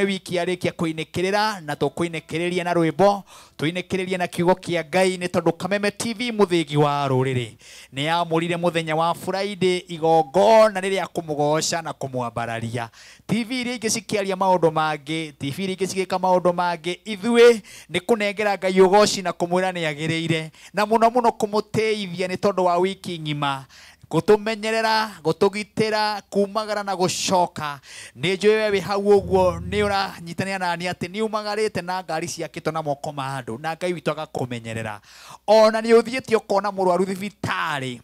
wiki arikia kuinekerera na tukuinekereria na rwimbo tuinekereria na kiugo kia Ngai ni tondu Kameme TV muthigi wa ruriri ni yamurire muthenya wa Friday igongona riria kumugoca na kumwambararia. TV iria ingi cikiaria maundu mangi, TV iria ingi cigika maundu mangi, ithui ni kunengera Ngai ugoci na kumwira ni agiriire na muno kumuteithia ni tondu wa wiki ngima gutumenyerera gutugitira kumagara na gucoka ni njwe we hau uguo ni uranyitania nani ati ni umagarite na ngari ciakito na moko ma andu na Ngai witu agakumenyerera ona ni uthiete ukona murwaru thibitari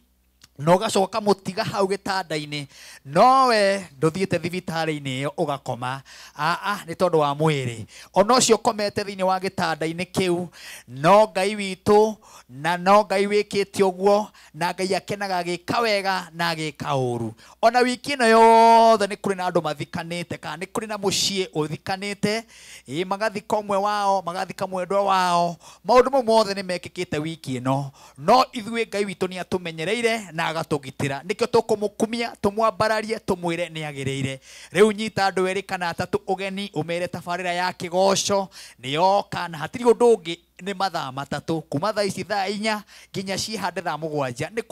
no gacoka mutiga hau gitanda-ini nowe nduthiete thibitari-ini iyo ugakoma ni tondu wa mwiri ona ucio komete thiini wa gitanda-ini kiu no Ngai witu na no Ngai wikite uguo na Ngai akenaga agika wega na agika uru ona wiki ino yothe ni kuri na andu mathikanite kana ni kuri na mucii uthikanite magathika umwe wao magathika mwendwa wao maundu mau mothe ni mekikite wiki ino no ithui Ngai witu ni atumenyereire na agatugitira nikio tukumukumia tumwambararie tumwire ni agiriire riu nyita andu eri kana atatu ugeni umere tabarira ya kigoco ni yoka na hatiri undu ungi ni mathaa matatu kuma thaa ici thaa 4 nginya cihande thaa 7 ni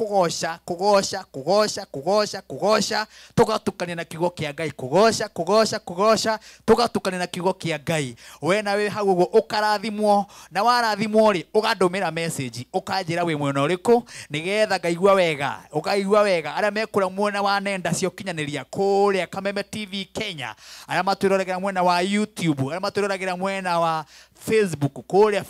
kugoca tugatukania na kiugo kia Ngai kugoca tugatukania na kiugo kia Ngai we na we hau uguo ukarathimwo na warathimwo ri ugandumira message ukanjira we mwena uriku nigetha ngaigua wega ukaigua wega aria mekura mwena wa nenda cio kinyaniria kuria Kameme TV Kenya aria matwiroragera mwena wa YouTube aria matwiroragera mwena wa Facebook kuria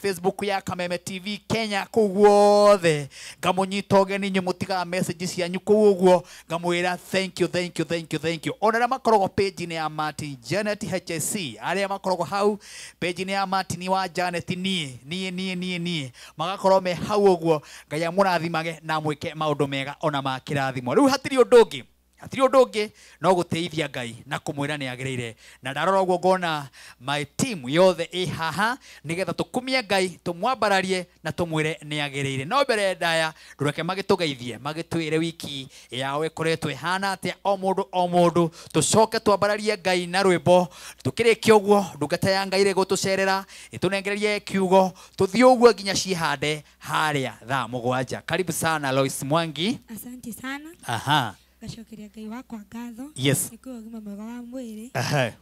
Facebook ya Kameme TV Kenya kuguothe ngamunyita ugeni nyu mutiga message cianyu kuguo ngamwira thank you ona makorogo page ni ya Martin Janet HSC aria makorogo hau page ni ya Martin wa Janet nie magakorwo me hau uguo Ngai amurathimage na mwike maundu mega ona makirathimo riu hatiri undu ungi no guteithia Ngai na kumwira ni agiriire na ndarora uguo ngona my team yothe i haha nigetha tukumie Ngai tumwambararie na tumwire ni agiriire no mbere ndaya ndureke magitugeithie magitwire wiki yao ikoretwe hana atia o mundu tucoke twambararie Ngai na rwimbo tukirikia uguo ndungata ya Ngai gutucerera itunengererie kiugo tuthie uguo nginya cihande haria thaa 7 karibu sana Lois Mwangi. Asante sana. Aha. Gacokeria Ngai wakwa ngatho Yes. nikuo ugima mwega wa mwiri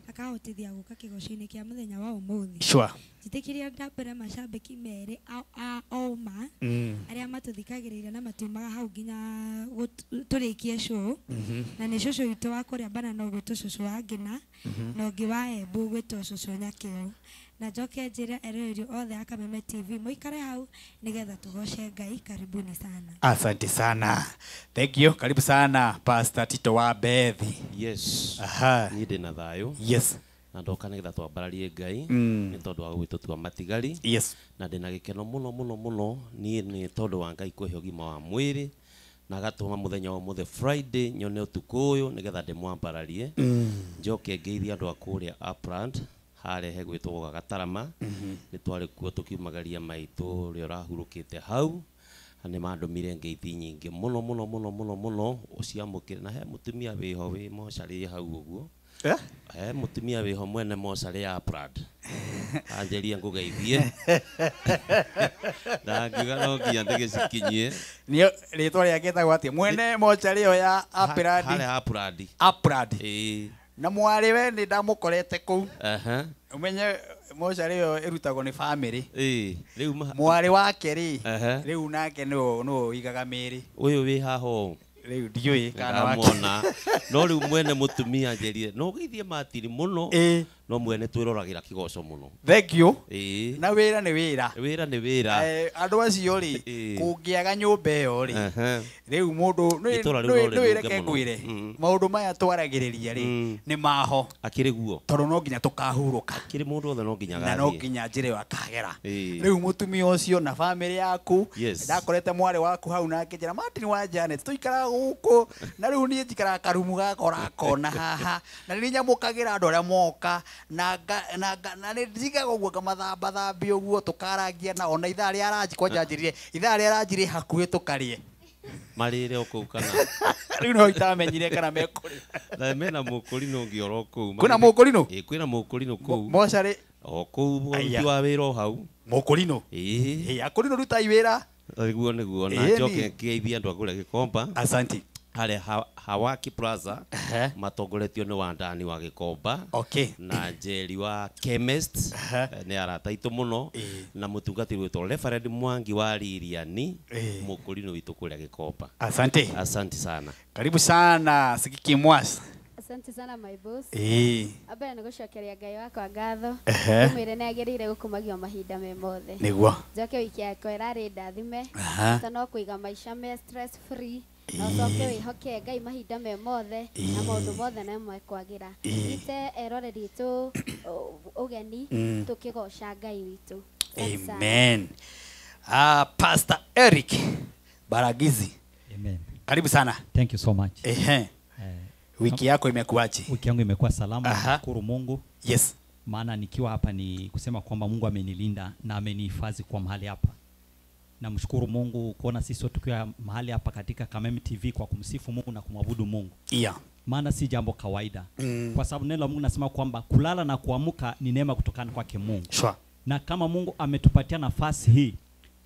akahotithia guka kigoco-ini kia muthenya wa umuthi. Sure. Jitikiria ndambere macambiki mere oma aria matuthikagirira na matumaga hau nginya turikie show na ni shosho itu wa kuria bana no gwitu shosho wa ngina no ngi wa Embu gwitu shosho Nyakio na njoke njire ererio othe ya Kameme TV muikare hau nigetha tugoce Ngai. Karibuni sana. Asante sana. Thank you. Karibu sana Pastor Tito wa Bethi. Yes. Aha. Ni ndina thayo. Yes. Na ndoka nigetha twambararie Ngai ni tondu wa gwitua matigari. Yes. Na ndina gikeno muno ni tondu wa Ngai kuhe ugima wa mwiri na gatuma muthenya wa muthe Friday nyone utuku uyu nigetha ndimwambararie njoke ngeithia andu akuria Upland hare he gwitwo Gatarama ni twari kuo tukiumagaria maitu ri urahurukite hau ani mandumire ngeithi nyingi muno uciamukire na he mutumia wiho wi mocari hau uguo mutumia wiho mwene mocari ya Upland anjeria ngugeithie na ngiuga no nginya ndigicikinyie ni ritwa riake tagwo atia mwene mocari yo ya Upland na mwari we ni ndamukorete ku umenye mocari yo irutagwo ni family riu mwari wake ri riu nake no igaga miri uyu wi haho riu ndiui kana wamona no riu mwene mutumia anjerie no geithie matiri muno no mwene twirораgira kigoco muno. Thank you. Na wira ni wira andu acio ri kungiaga nyumba iyo ri riu mundu no ireke ngwire maundu maya twaragiriria ri ni maho akiri guo tondu no nginya tukahuruka akiri mundu othe no nginya na no nginya njire wakagera riu mutumia ucio na family yaku ndakorete mwari waku hau na njira Martin wa Janet tuikara guku na riu ni njikara karumu gakora kona haha na ni nyamukagira andu aria moka na ndiga uguo kamathamba thambi uguo tukaragia na ona ithaa ria aranji kwanja njirire ithaa ria aranjire hakuhi tukarie marire oku kana riu no itamenyire kana mekuri na mena mukurino ngioro ku kuna mukurino kwina mukurino ku mochari oku wa wiro hau mukurino akurino ruta iwira Guo niguo na njoke ngeithia andu akure Gikomba. Asante. Hale Hawaki Plaza matongoretio ni Wandani wa Gikomba. Okay. Na Njeri wa Chemist ni arata itu muno na mutungatiri witwo Reverend Mwangi wa Liliani mukurino witu kule Gikomba. Asante. Asante sana. Karibu sana Sigiki Mwasi. Asante sana my boss. Abana nigucokeria Ngai wakwa ngatho. Mwire negerire gukumagio mahinda me mothe. Niguo. Njoke wiki yako irari ndathime. Tano kuiga maisha me stress free. Na ucoke wihoke Ngai mahinda me mothe na maundu mothe na mwekwagira. Ite erore ritu ugeni tukigoca Ngai witu. Amen. Pastor Eric Baragizi. Amen. Karibu sana. Thank you so much. Wiki yako imekuaje? Wiki yangu imekuwa salama, nashukuru Mungu. Yes. Maana nikiwa hapa ni kusema kwamba Mungu amenilinda na amenihifadhi kwa mahali hapa. Namshukuru Mungu kuona sisi sote tukiwa mahali hapa katika Kameme TV kwa kumsifu Mungu na kumwabudu Mungu. Maana si jambo kawaida. Kwa sababu neno la Mungu nasema kwamba kulala na kuamka ni neema kutokana kwake Mungu. Na kama Mungu ametupatia nafasi hii,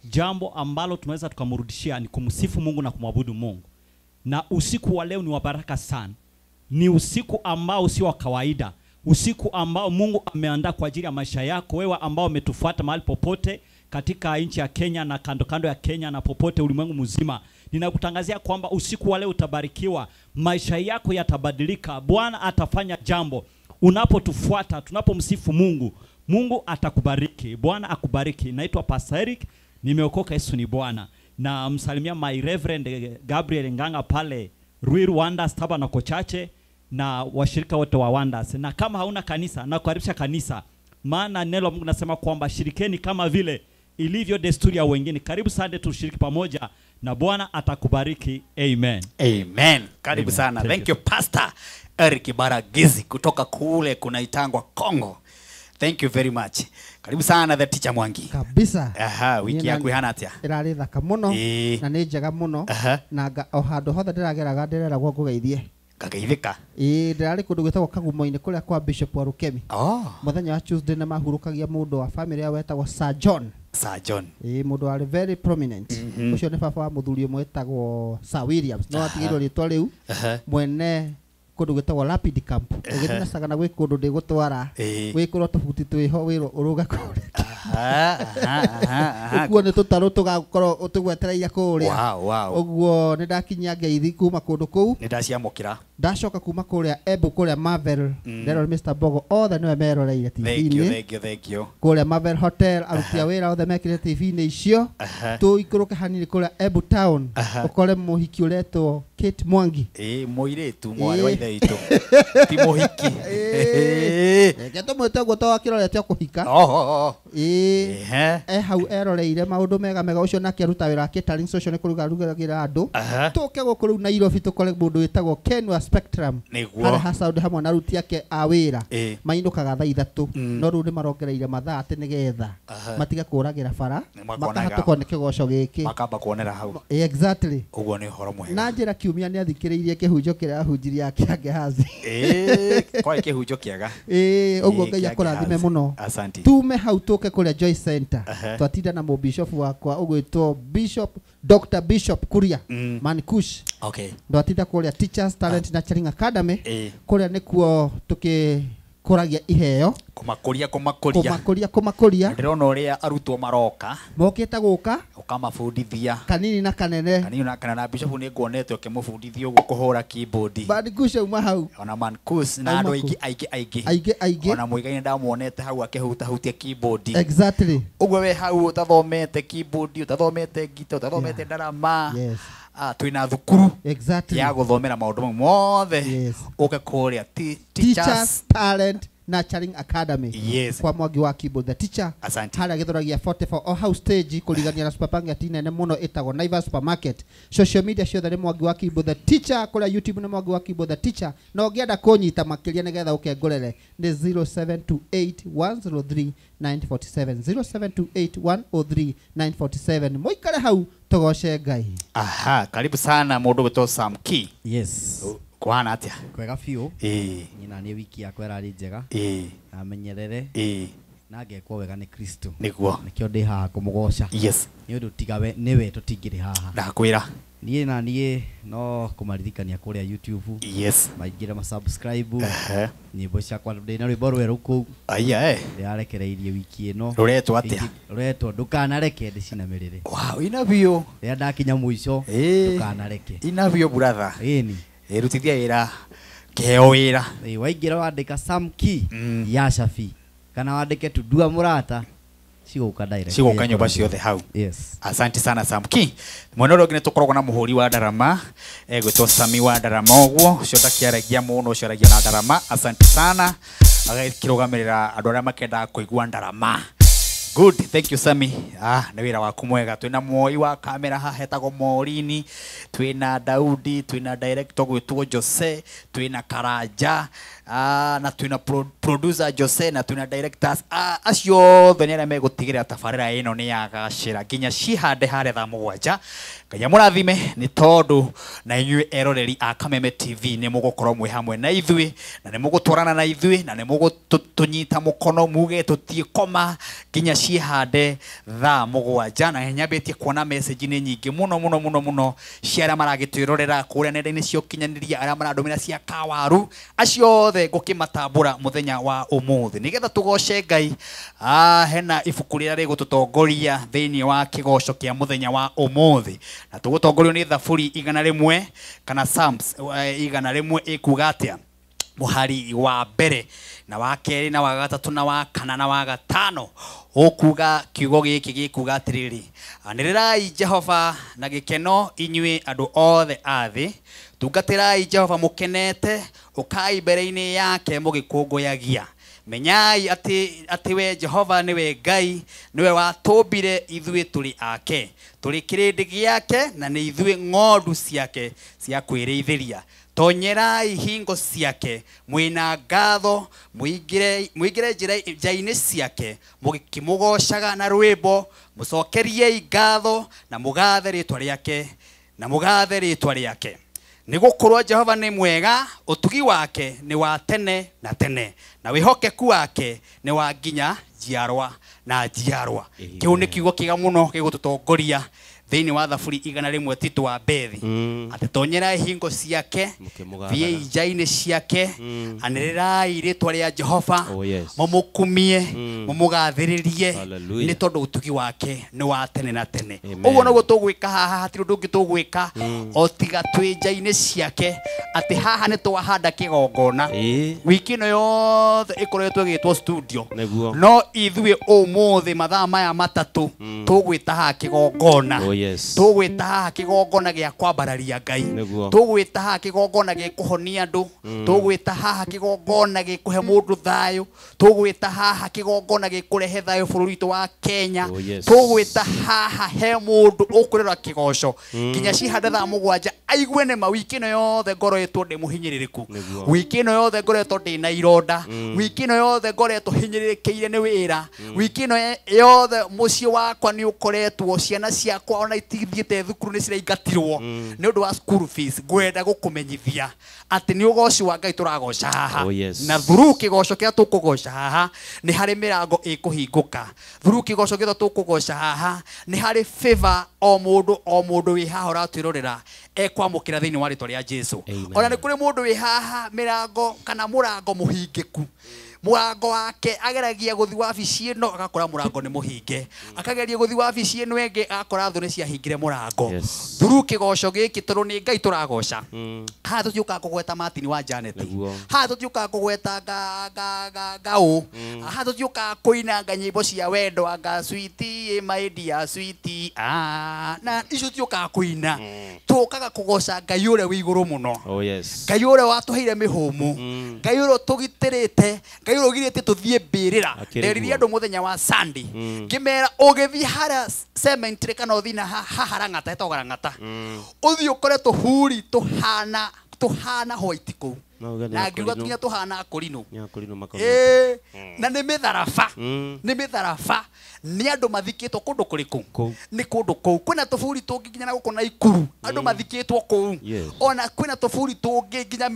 jambo ambalo tunaweza tukamrudishia ni kumsifu Mungu na kumwabudu Mungu. Na usiku wa leo ni wa baraka sana. Ni usiku ambao si wa kawaida. Usiku ambao Mungu ameandaa kwa ajili ya maisha yako wewe ambao umetufuata mahali popote katika nchi ya Kenya na kando kando ya Kenya na popote ulimwengu mzima. Ninakutangazia kwamba usiku wa leo utabarikiwa, maisha yako yatabadilika, Bwana atafanya jambo. Unapotufuata, tunapomsifu Mungu, Mungu atakubariki, Bwana akubariki. Naitwa Pastor Eric, nimeokoka, Yesu ni Bwana. Na msalimia my Reverend Gabriel Nganga pale Ruiru Wonders Tabernacle Church na washirika wote wa Wonders. Na kama hauna kanisa, nakukaribisha kanisa. Maana neno la Mungu nasema kwamba shirikeni kama vile ilivyo desturi ya wengine. Karibu sana tushiriki pamoja na Bwana atakubariki. Amen. Amen. Karibu sana. Thank you Pastor Eric Baragizi kutoka kule kunaitangwa Kongo. Thank you very much. Karibu sana the teacher Mwangi. Kabisa. Wiki yako ihana atia? Irari thaka muno na ni njega muno na o handu hothe ndirageraga ndirera gwo kugeithie. Kageithika. Ndirari kundu gwitagwo Kagumo-ini kuria kwa Bishop wa Rukemi. Muthenya wa Tuesday na mahurukagia mundu wa family ya wetagwo Sir John. Sir John. Mundu wa very prominent. Ucio ni baba wa muthuri umwe wetagwo Sir Williams. No atigirwo ritwa riu. Mwene kundu gwitagwo Rapid Camp. Ugithina sagana gwi kundu ndigutwara. Wikurwo tubuti twiho wiro uruga kure. Uguo ni tutaro tugakorwo utugwetereire kuria. Uguo ni ndakinya ngeithi kuma kundu kuu. Ni ndaciamukira. Ndacoka kuma kuria Embu kuria Marvel. Ndero Mr Bogo othe niwe meroreire TV-ini. Thank you. Kuria Marvel Hotel arutia wira othe mekire TV-ini icio. Tu ikuruke hanini kuria Embu Town. Ukore muhiki uretwo Kate Mwangi. Muiretu mwari wa ithe itu. Ti muhiki. Geto mwetagwo to akiroretio kuhika. Hau eroreire maundu mega mega ucio nake aruta wira catering social ni kurugarugira andu. Tuke guku riu Nairobi tukore mundu witagwo Kenwa Spectrum. Hare hasound hamwe na ruti yake a wira. Mainukaga thaa 3. No riu ni marongereire mathaa ati nigetha matiga kuragira bara. Makahatuko ni kigoco giki. Makamba kuonera hau. Exactly. Uguo ni horo mwega. Na njira kiumia ni athikiriirie kihunjo kiria hunjiria yake Gehazi. Kwa kihunjo kiaga. Uguo Ngai akurathime muno. Asante. Tume hau tuke kuria Joy Center. Twatinda na Bishop wakwa ugwitwo Bishop Dr. Bishop Kuria Mankush. Twatinda kuria Teachers Talent Nurturing Academy. Kuria nikuo kuragia iheo kumakuria ndirona uria arutwo maroka mokita guka ukamabundithia kanini na kanene na Bishop ni nguonete ukimubundithia uguo kuhura keyboard Mankush uma hau ona Mankush na andu aigi ona muigaine ndamuonete hau akihutia keyboard exactly uguo we hau utathomete keyboard utathomete guitar utathomete ndarama twina thukuru exactly ya guthomera maundu mothe uke kuria Teachers Talent Nurturing Academy. Yes. Kwa Mwangi wa Keyboard the teacher. Asante. Hala githoragia 44 o house stage kuligania na supermarket nene muno itago Naivas supermarket. Social media ciothe ni Mwangi wa Keyboard the teacher, kula YouTube ni Mwangi wa Keyboard the teacher. Na ungienda kunyita makiria nigetha ukengorere ni 0728103947 0728103947. Moikare hau togoshe Ngai. Aha, karibu sana mundu gitwo Sam Key. Yes. Kwana atia? Kwega biũ. Nyina nĩ wiki yakwa ĩrarĩ njega. Amenyerere. Na ngekwo wega nĩ Kristo. Nĩguo. Nĩkĩo ndĩ haha kũmũgoca. Yes. Nĩ ũndũ tigawe nĩwe tũtingĩrĩ haha. Ndakwĩra. Niĩ na niĩ no kũmaririkania kũrĩa YouTube. Yes. Maingĩre ma subscribe. Nyĩmbo ciakwa ndĩ na rwĩmbo rwerũ kũu. Aya ndĩrarekereirie wiki ĩno. Rũretwo atĩa? Rũretwo ndũkanareke ndĩcinamĩrĩre. Wow, ina biũ. Rĩrĩa ndakinya mũico ndũkanareke. Ina biũ brother. Ĩni. Rutithia wĩra. Keheo wĩra. Waingĩra wandĩka Sam Key ya Shafi. Kana wandĩke Tudua Mũrata. Cigũka direct. Cigũka nyũmba ciothe hau. Yes. Asante sana Sam Key. Mwena ũrĩa ũngĩ nĩ tũkoragwo na mũhũri wa ndarama. Gwĩtwo Sami wa ndarama ũguo. Ũcio ndakiaragia mũno, ũcio aragia na ndarama. Asante sana. Agakĩrũgamĩrĩra andũ arĩa makendaga kũigua ndarama. Good, thank you Sami. Nĩ wĩra waku mwega. Twĩna Moi wa kamera haha hetagwo Morini, twĩna Daudi, twĩna director gwĩtwo Jose, twĩna Karanja, na twĩna producer Jose, na twĩna directors. Acio othe nĩ arĩa megũtigĩrĩra tabarĩra ĩno nĩ yagacĩra nginya cihande harĩa thaa mũgwanja. Ngai amũrathime nĩ tondũ na inyuĩ eroreri a Kameme TV nĩ mũgũkorwo mwĩ hamwe na ithuĩ, na nĩ mũgũtwarana na ithuĩ, na nĩ mũgũtũnyita mũkono muge tũthiĩ koma nginya cihande thaa mũgwanja. Na nyambĩtie kuona message nĩ nyingĩ mũno cia arĩa maragĩtwĩrorera kũrĩa nenda-inĩ cia ũkinyanĩria, arĩa marandũmĩra cia kawaru, acio othe ngũkĩmatambũra mũthenya wa ũmũthĩ nĩgetha tũgoce Ngai. Hena ibuku rĩrĩa rĩgũtũtongoria thĩinĩ wa kĩgoco kĩa mũthenya wa ũmũthĩ, na tũgũtongorio nĩ Thaburi 100 kana Psalms 100 ĩkuga atĩa? Mũhari wa mbere na wa kerĩ na wa gatatũ na wa kana na wa gatano ũkuga kiugo gĩkĩ gĩkuga atĩrĩrĩ: anĩrĩrai Jehova na gĩkeno inyuĩ andũ othe a thĩ, tungatĩrai Jehova mũkenete, ũkai mbere-inĩ yake mũgĩkũngũyagia. Menyai atĩ we Jehova nĩwe Ngai, nĩwe watũmbire ithuĩ tũrĩ ake, tũrĩ kĩrĩndĩ gĩake na nĩ ithuĩ ng'ondu ciake cia kwĩrĩithĩria. Tonyerai hingo ciake mwĩna ngatho, mũingĩre njĩra-inĩ ciake mũgĩkĩmũgocaga na rwĩmbo, mũcokeriei ngatho na mũgathe rĩĩtwa rĩake. Nĩgũkorwo Jehova nĩ mwega, ũtugi wake nĩ wa tene na tene, na wĩhokeku wake nĩ wa nginya njiarwa na njiarwa. Kĩu nĩ kiugo kĩega mũno gĩgũtũtongoria thĩinĩ wa Thaburi 100 Tito wa Bethi. Atĩ tonyerai hingo ciake, thiĩi nja-inĩ ciake, anĩrĩrai rĩĩtwa rĩa Jehova, mũmũkumie, mũmũgathĩrĩrie nĩ tondũ ũtugi wake nĩ wa tene na tene. Ũguo nĩguo tũgwĩka haha, hatirĩ ũndũ ũngĩ tũgwĩka o tiga twĩ nja-inĩ ciake, atĩ haha nĩ twahanda kĩgongona. Wiki ĩno yothe ĩkoretwo ĩgĩtwo studio, no ithuĩ ũmũthĩ mathaa maya matatũ tũgwĩta haha kĩgongona. Tũgwĩta haha kĩgongona gĩa kwambararia Ngai, tũgwĩta haha kĩgongona gĩa kũhonia andũ, tũgwĩta haha kĩgongona gĩa kũhe mũndũ thayũ, tũgwĩta haha kĩgongona gĩa kũrehe thayũ bũrũri witũ wa Kenya, tũgwĩta haha he mũndũ ũkũrera kĩgoco nginya cihande thaa mũgwanja aigue nĩ ma. Wiki ĩno yothe ngoretwo ndĩ mũhinyĩrĩrĩku, wiki ĩno yothe ngoretwo ndĩ na ironda, wiki ĩno yothe ngoretwo hinyĩrĩrĩkĩire nĩ wĩra, wiki ĩno yothe mũciĩ wakwa nĩ ũkoretwo, ciana ciakwa ona itithiĩte thukuru nĩ ciraingatirwo nĩ ũndũ wa school fees. Ngwenda gũkũmenyithia atĩ nĩ ũgoci wa Ngai tũragoca haha, na through kĩgoco kĩrĩa tũkũgoca haha nĩ harĩ mĩrango ĩkũhingũka. Through kĩgoco kĩrĩa tũkũgoca haha nĩ harĩ favor o mũndũ wĩ haha ũratwĩrorera ekwamũkĩra thĩinĩ wa rĩĩtwa rĩa Jesũ. Ona nĩ kũrĩ mũndũ wĩ haha mĩrango kana mũrango mũhingĩku, mũrango wake ageragia gũthi wabici ĩno agakora mũrango nĩ mũhinge, akageria gũthi wabici ĩno ĩngĩ agakora thũ nĩ ciahingire mũrango. Through kĩgoco gĩkĩ tondũ nĩ Ngai tũragoca, haha tũtiũkaga kũgweta Martin wa Janet, haha tũtiũkaga kũgweta Gaũ, haha tũtiũkaga kũinanga nyĩmbo cia wendo anga sweetie my dear sweetie, na icio tũtiũkaga kũina, tũkaga kũgoca Ngai ũrĩa wĩ igũrũ mũno, Ngai ũrĩa watũheire mĩhũmũ, Ngai ũrĩa tũgitĩrĩte, Ngai rogirite tuthie mbirira nderiria andu muthenya wa Sunday ngimera ugithi hara cemetery kana uthina haharangata etogarangata uthi ukore tuhuri tuhana white ku na ngiuga tunya tuhana akorino na ni mitharafa ni andu mathikitwo kundu kuriku ni kundu kou kwina tufuri tungi nginya na gukona ikuru andu mathikitwo kou ona kwina tufuri tungi nginya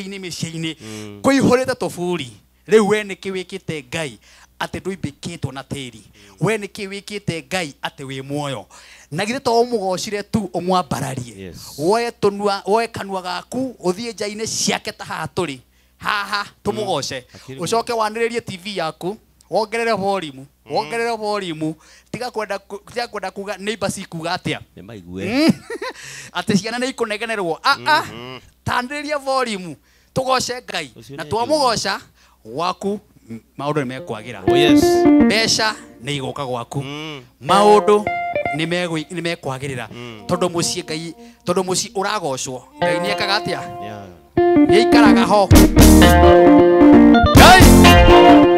miciini kuihurite tufuri riu we niki wikite Ngai ati nduimbikitwo na tiri we niki wikite Ngai ati wi muoyo na githe to umugocire tu umwambararie woe kanua gaku uthie njaine ciake ta haha turi haha tumugoce ucoke waniririe TV yaku wongerere volume tiga kwenda kuga neighbors ikuga atia ni maigue ati ciana ni ikunegenerwo tandiriria volume tugoce Ngai na twamugoca waku maundu ni mekwagira mbeca ni igoka gwaku maundu ni mekwagirira tondu mucii Ngai tondu mucii uragocwo Ngai ni ekaga atia ni ikaraga ho Ngai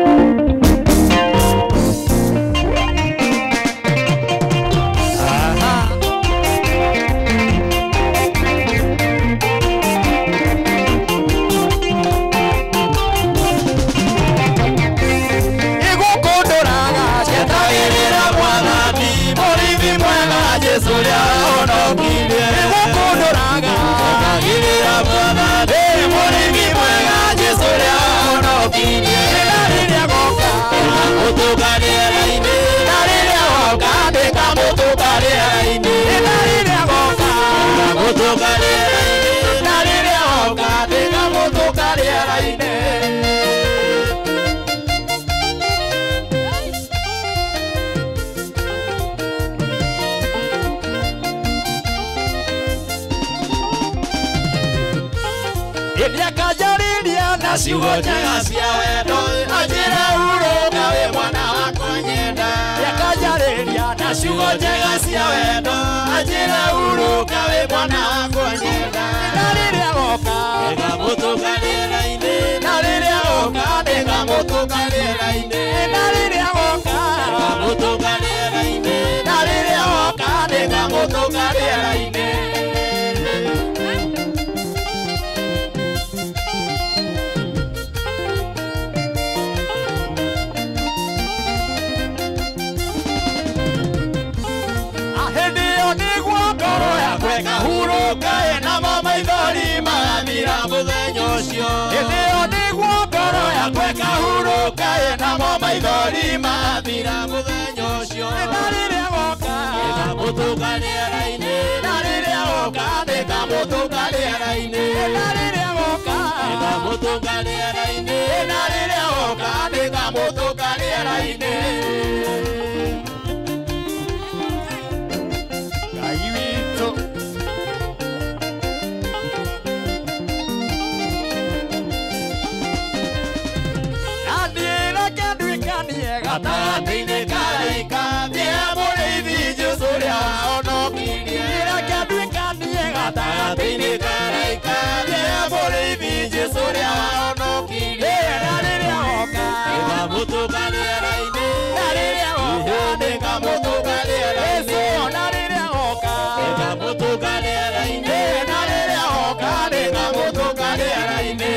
ciugo njega cia wendo anjĩra hurũka wĩ mwana wakwa nyenda yakanjarĩria na ciugo njega cia wendo anjĩra hurũka wĩ mwana wakwa nyenda na rĩrĩa goka nĩngamũtũka rĩera-inĩ na rĩrĩa goka nĩngamũtũka rĩera-inĩ na rĩrĩa goka nĩngamũtũka rĩera-inĩ na rĩrĩa goka nĩngamũtũka rĩera-inĩ kahurũka na maithori magathira mũthenya ũcio hĩndĩ ĩyo nĩguo ngoro yakwa ĩkahurũka namo maithori magathira mũthenya ũcio na rĩrĩa goka nĩngamũtũka rĩera-inĩ na rĩrĩa goka nĩngamũtũka rĩera-inĩ na rĩrĩa goka nĩngamũtũka rĩera-inĩ na rĩrĩa goka nĩngamũtũka rĩera-inĩ gatagatĩ-inĩ karaika thĩa mũrĩithi Jesũ ũrĩa wahonokirie reke nduĩkanie gatagatĩ-inĩ karaika thĩa mũrĩithi Jesũ ũrĩa wahonokirie na rĩrĩa goka nĩngamũtũka rĩera-inĩ na rĩrĩa goka nĩngamũtũka rĩera-inĩ na rĩrĩa goka nĩngamũtũka rĩera-inĩ na rĩrĩa goka nĩngamũtũka rĩera-inĩ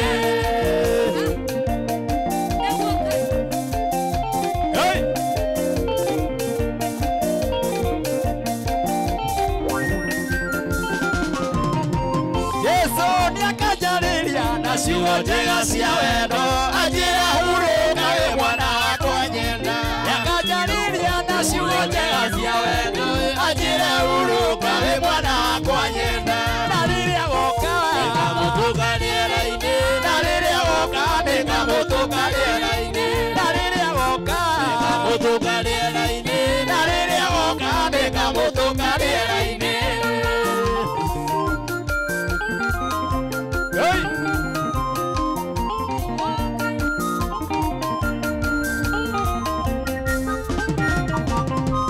ciugo njega cia wendo anjĩra hurũka wĩ mwana wakwa nyenda yakanjarĩria na ciugo njega cia wendo anjĩra hurũka wĩ mwana wakwa nyenda na rĩrĩa goka nĩngamũtũka rĩera-inĩ na rĩrĩa goka nĩngamũtũka rĩera-inĩ na rĩrĩa goka nĩngamũtũka rĩera-inĩ na rĩrĩa goka nĩngamũtũka rĩera-inĩ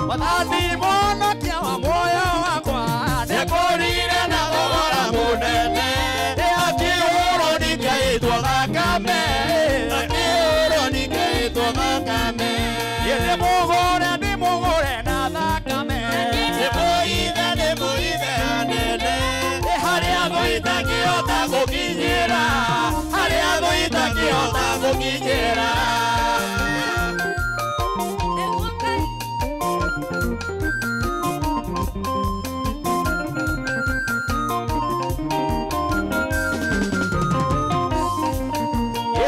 Wathani mwonokia wa muoyo wakwa nĩekũrire na thogora mũnene nĩakĩhũrwo nĩ Ngai thakame thakame Yene mugore na thakame Nĩmũithe anene Harĩa thũ itakĩhota gũkinyĩra Harĩa thũ itakĩhota gũkinyĩra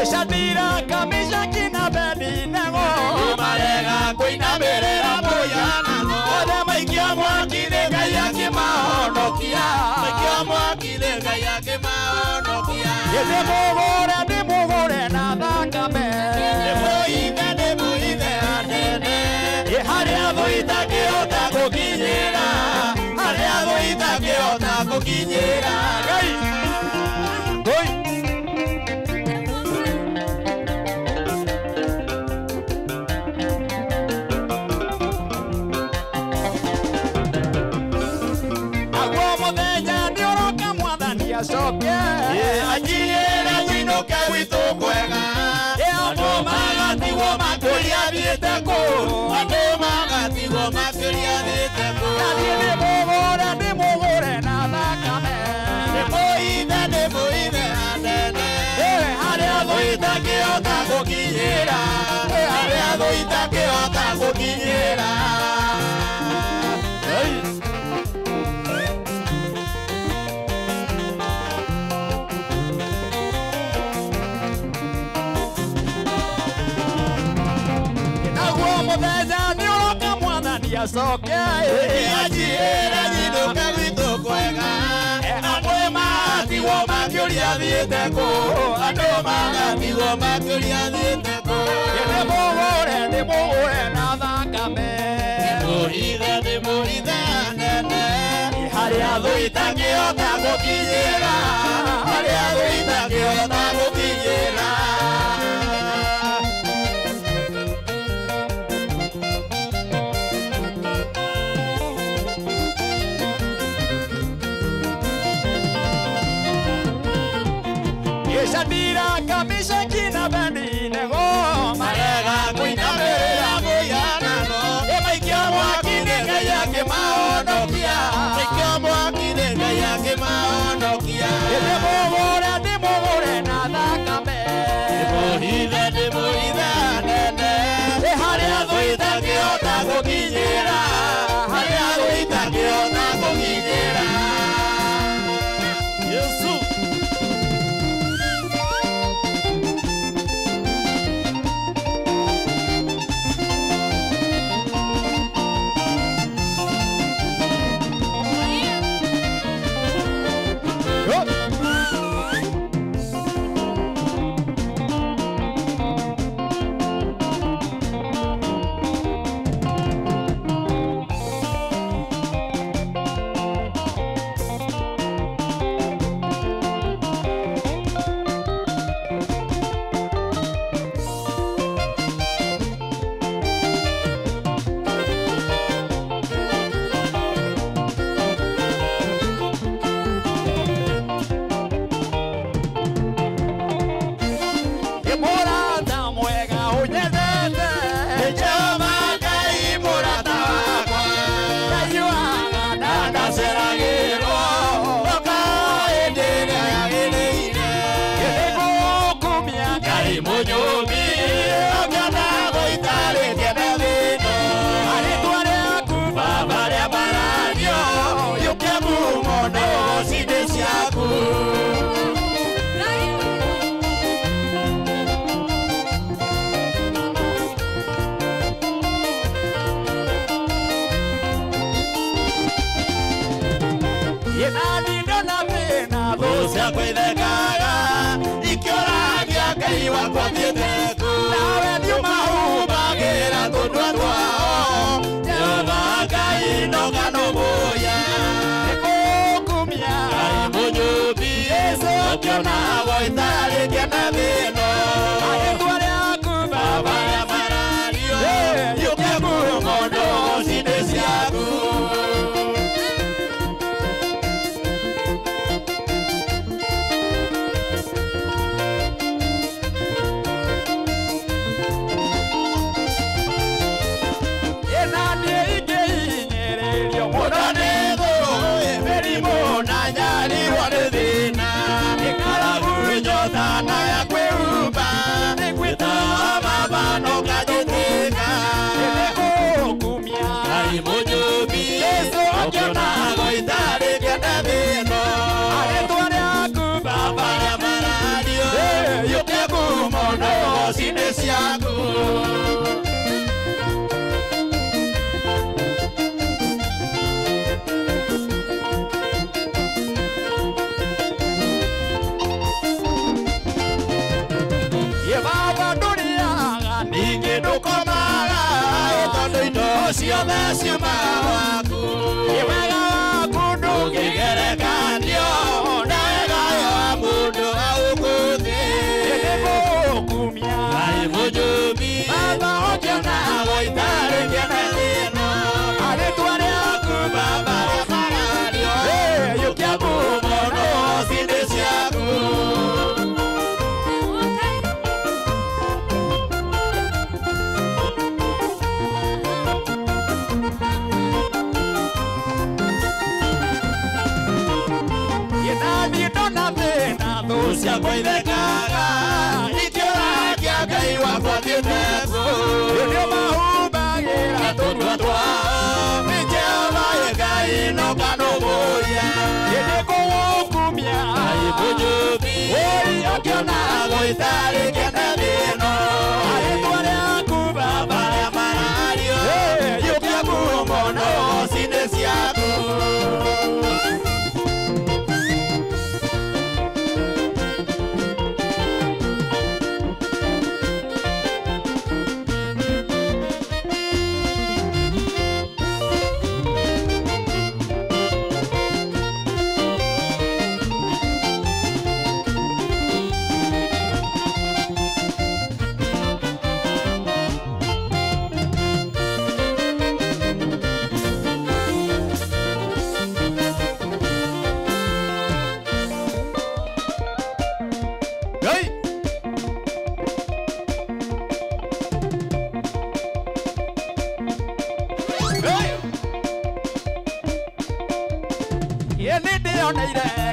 Shadiraka, Meshach na Abednego Marega kũinamĩrĩra mũhianano Othe maikia mwaki-inĩ Ngai akĩmahonokia Maikia mwaki-inĩ Ngai akĩmahonokia Ndĩmũgũre na thakame Nĩmũithe anene Harĩa thũ itakĩhota gũkinyĩra Harĩa thũ itakĩhota gũkinyĩra Ngai Acoke Anjirĩra nyinuke gwitũ kwega Andũ magatigwo makĩria thiĩte kũ Andũ magatigwo makĩria thiĩte kũ Ndĩmũgũre na thakame Nĩmũithe anene Harĩa thũ itakĩhota gũkinyĩra Harĩa thũ itakĩhota gũkinyĩra Acoke Anjirĩra nyinuke gwitũ kwega Andũ magatigwo makĩria thiĩte kũ Andũ magatigwo makĩria thiĩte kũ Ndĩmũgũre na thakame Nĩmũithe anene Harĩa thũ itakĩhota gũkinyĩra Harĩa thũ itakĩhota gũkinyĩra Shadiraka, Meshach na Abednego Marega kũinamĩrĩra mũhianano Maikia mwaki-inĩ Ngai akĩmahonokia Maikia mwaki-inĩ Ngai akĩmahonokia Ndĩmũgũre na thakame Nĩmũithe anene Harĩa thũ itakĩhota gũkinyĩra Harĩa thũ itakĩhota gũkinyĩra Yesu Kwithekaga ikĩoragia Ngai wakwa thiĩte kũ nawe nĩũmahumagĩra tũnua twao Jehova Ngai nogano mũya nĩkũngumia Ngai mũnyũmbi Yesu ũkĩonagwo itarĩ kĩene thĩno rĩĩtwa rĩaku Baba rĩabarario rĩũke mũndũ ciĩ ciaku ciothe ciumaga waku wega waku ndũngĩgerekanio na wega wa mũndũ agũkũthĩ nĩgũkumia Ngai mũnjũmi baba ũngĩona gũitarĩ kĩene thĩno arĩtwa rĩaku baba rĩamarario yũkia ngumo no cindĩ ciaku ciakwa ithekaga ikĩrakia Ngai wakwa thiĩteko nĩo mahumbagĩra tũnua twao nĩ Jehova Ngai noka nũmũria hĩndĩ kũgũkumia Ngai mũnjũthi ũkĩona gũitarĩ kĩene thĩno arĩtwa rĩaku baba rĩamarario yũkia ngumo no cindĩ ciaku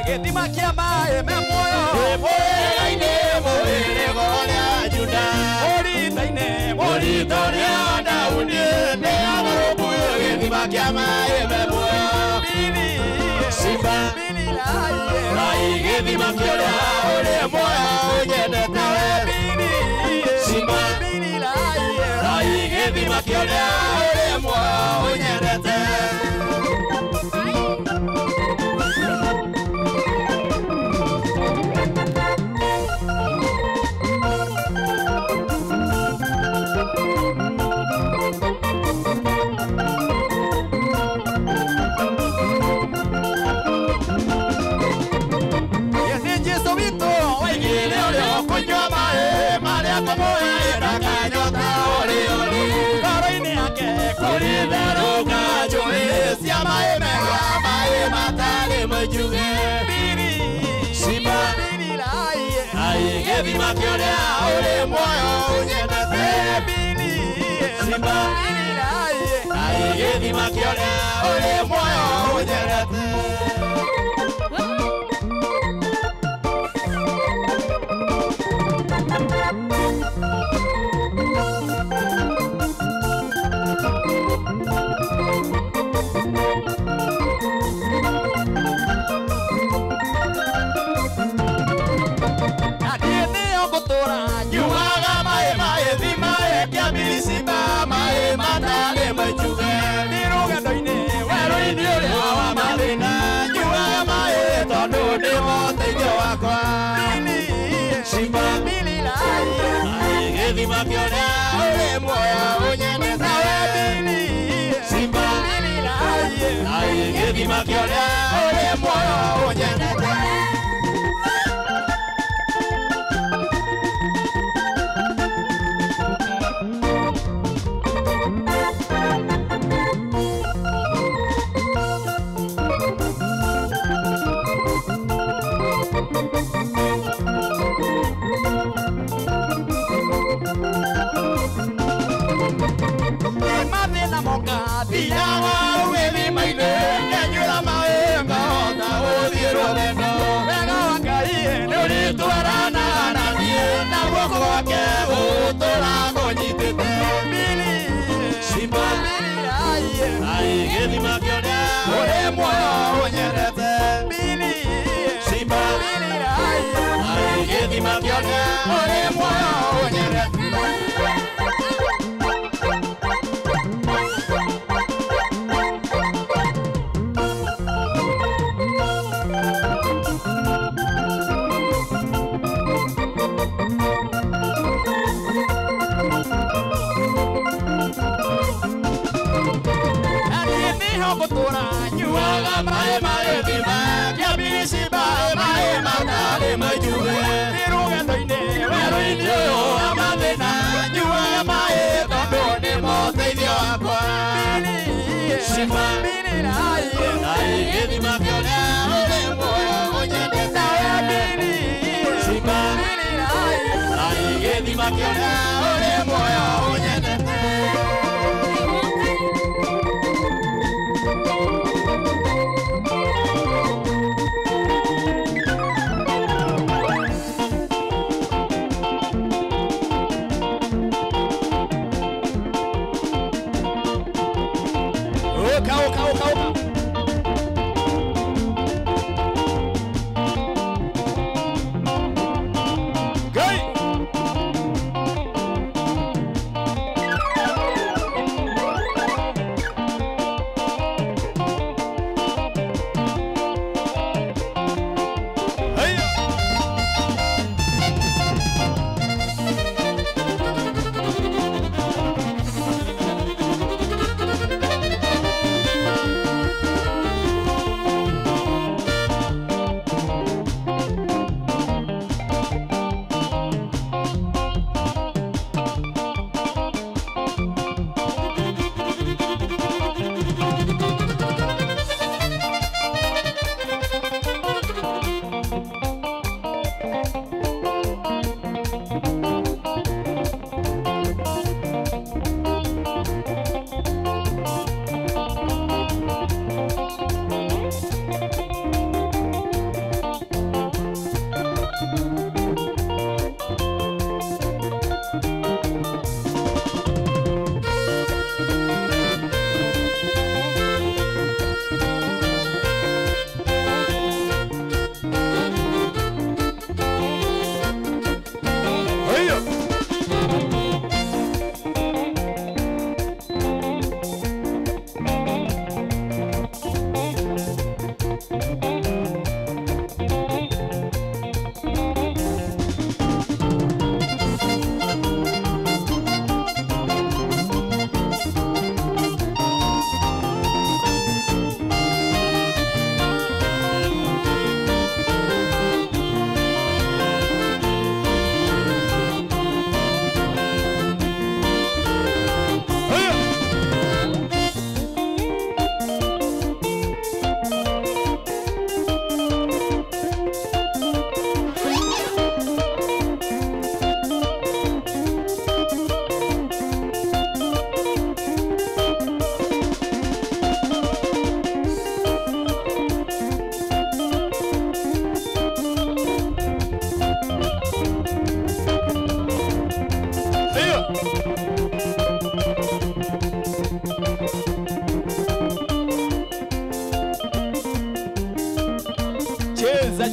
gĩthima kĩa maĩ me muoyo mwĩrĩ-inĩ mũrĩrĩgo rĩa Juda mũrito rĩa Daudi nĩagũrũkuo gĩthima kĩa maĩ me muoyo Simba Rai gĩthima kĩrĩa ũrĩ muoyo nyendete Simba Rai gĩthima kĩrĩa ũrĩ muoyo nyendete Simba gĩthima kĩrĩa ũrĩ muoyo nyendete Simba gĩthima kĩrĩa ũrĩ muoyo nyendete Simba maĩ matarĩ majuge nĩrũgendo-inĩ werũ-inĩ ũrĩa wa mathĩna nyuaga maĩ tondũ nĩmo ũteithio wakwa Simba gĩthima kĩrĩa ũrĩ muoyo ũnyendete Simba gĩthima kĩrĩa ũrĩ muoyo ũnyendete gĩthima kĩrĩa ũrĩ muoyo ũnyendete Simba gĩthima kĩrĩa ũrĩ muoyo ũnyendete mora nyuaga mae mae bima kia birisiba mae matale majuwe nirugendo-ine werũ-inĩ ũyũ wa mathĩna nyuaga mae tondũ nĩ mo ũteithio wakwa Simba gĩthima kĩrĩa ũrĩ muoyo ũnyendete Simba gĩthima kĩrĩa ũrĩ muoyo ũnyendete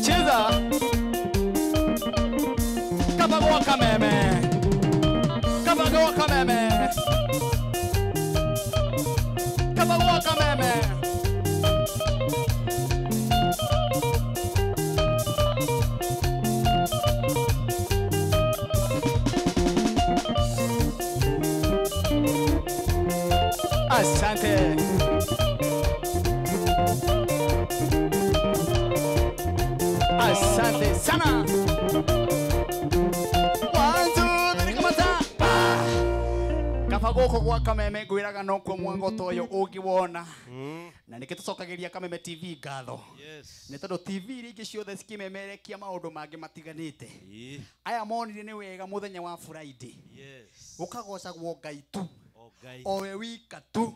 Cheza Kabagoa kameme Kabagoa kameme Kabagoa kameme Asante Asante sana. Kafagoko kwa kameme gwiraga no kwa mwango toyo ugiwona. Na nikitucokagiria Kameme TV ngatho. Yes. Ni tondu TV ringi ciothe cikimemerekia maundu mangi matiganite. Aya monire ni wega muthenya wa Friday. Yes. Ukagocagwo Ngai tu. Owe wika tu.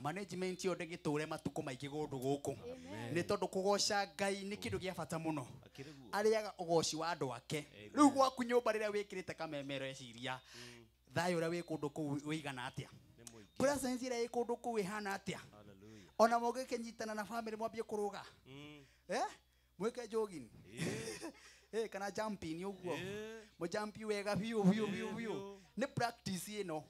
Management yothe giture matuko maigi gundu guku ni tondu kugoca Ngai ni kindu gia bata muno ariaga ugoci wa andu ake riu gwaku nyumba riria wikirite kamemero eciria thayo uria wi kundu ku wigana atia presence iria wi kundu ku wihana atia ona mugikinyitana na family mwambie kuruga mwike jogging kana jumping uguo mo jumpi wega biu ni practice ino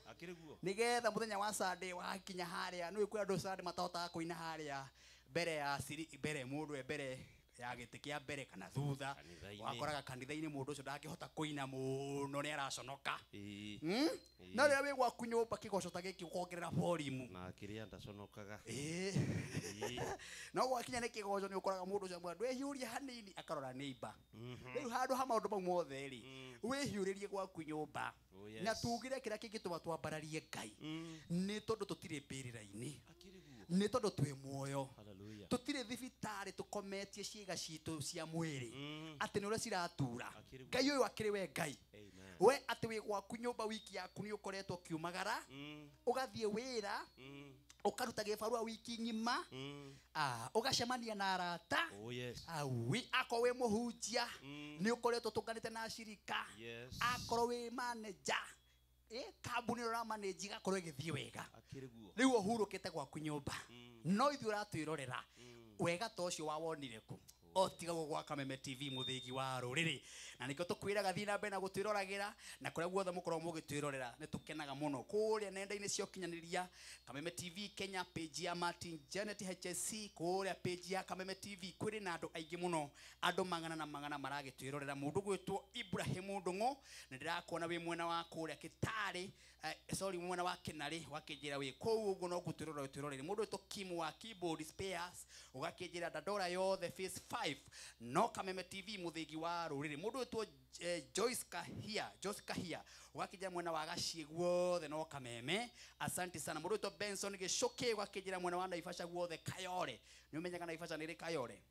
nigetha muthenya wa Sunday wakinya haria no ikura ndo Sunday matota kuina haria mbere ya mbere mundu mbere ya gite kia mbere kana thutha wakoraga kanitha-ini mundu ucio ndangihota kuina muno ni araconoka na rĩrĩa wĩ gwaku nyũmba kĩgoco ta gĩkĩ ũkongerera volume na kĩrĩa ndaconokaga no gwakinya nĩ kĩgoco nĩ ũkoraga mũndũ ũcio mwandũ ehiũria hanini akarora neighbor rĩu handũ ha maũndũ mau mothe rĩ wĩhiũrĩrie gwaku nyũmba na tugire kĩrĩa kĩngĩtũma twambararie Ngai nĩ tondũ tũtirĩ mbĩrĩra-inĩ nĩ tondũ twĩ muoyo tũtirĩ thibitarĩ tũkometie ciĩga citũ cia mwĩrĩ atĩ nĩ ũrĩa ciratura Ngai ũyũ akĩrĩ we Ngai we atĩ wĩ gwaku nyũmba wiki yaku nĩ ũkoretwo kiumagara ũgathiĩ wĩra ukaruta gĩbarua wiki ng'ima ugacemania na arata awi ako we muhunjia ni ukoretwo tunganite na shirika akorwo we manager kambuni ro manage gakorwo igithie wega riu uhurukite gwaku nyumba no ithu uratwirorera wega ta ucio wawonire ku otiga gwa Kameme TV muthigi wa ruriri na nikyo tukwiraga thina mbere na gutwiroragera na kuria guothe mukorwo mugitwirorera ni tukenaga muno kuria nenda-ini cia ukinyaniria Kameme TV Kenya page ya Martin Janet HSC kuria page ya Kameme TV kwiri na andu aingi muno andu magana na magana maragitwirorera mundu gwitwo Ibrahim Ndungu na ndirakuona wi mwena wa kuria Kitari sorry mwena wa Kinari wakinjira wi kou uguo no gutwirorera mundu gwitwo Kim wa Keyboard Spares ugakinjira Dadora yothe face 5 no Kameme TV muthigi wa ruriri mundu wetwo Joyce Kahia ugakinjira mwena wa Gacie guothe no Kameme asante sana mundu wetwo Benson Gicoke ugakinjira mwena wa Naivasha guothe Kayole ni umenyaga Naivasha niri Kayole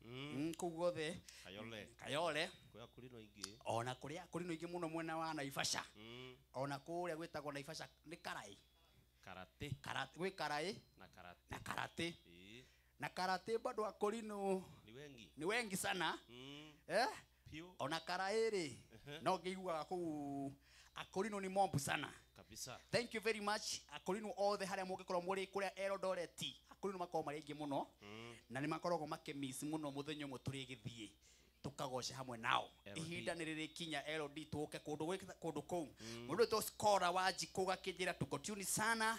ku guothe Kayole kuya kuri no ingi ona kuria kuri no ingi muno mwena wa Naivasha ona kuria gwetagwo Naivasha ni karate gwe karai na karate na karate bado akorino ni wengi sana ona karaere no ngiguaga ku akorino ni mombu sana kabisa thank you very much akorino othe haria mungikorwo muri kuria Eldoret akorino makorwo mari ingi muno na ni makoragwo makemiss muno muthenyo mwe turi githie tukagosha hamwe nao ihinda nĩ rĩrĩ kinya LD tuke kundu kou mundu to scorer wa Jiko gakinjira tuko tune sana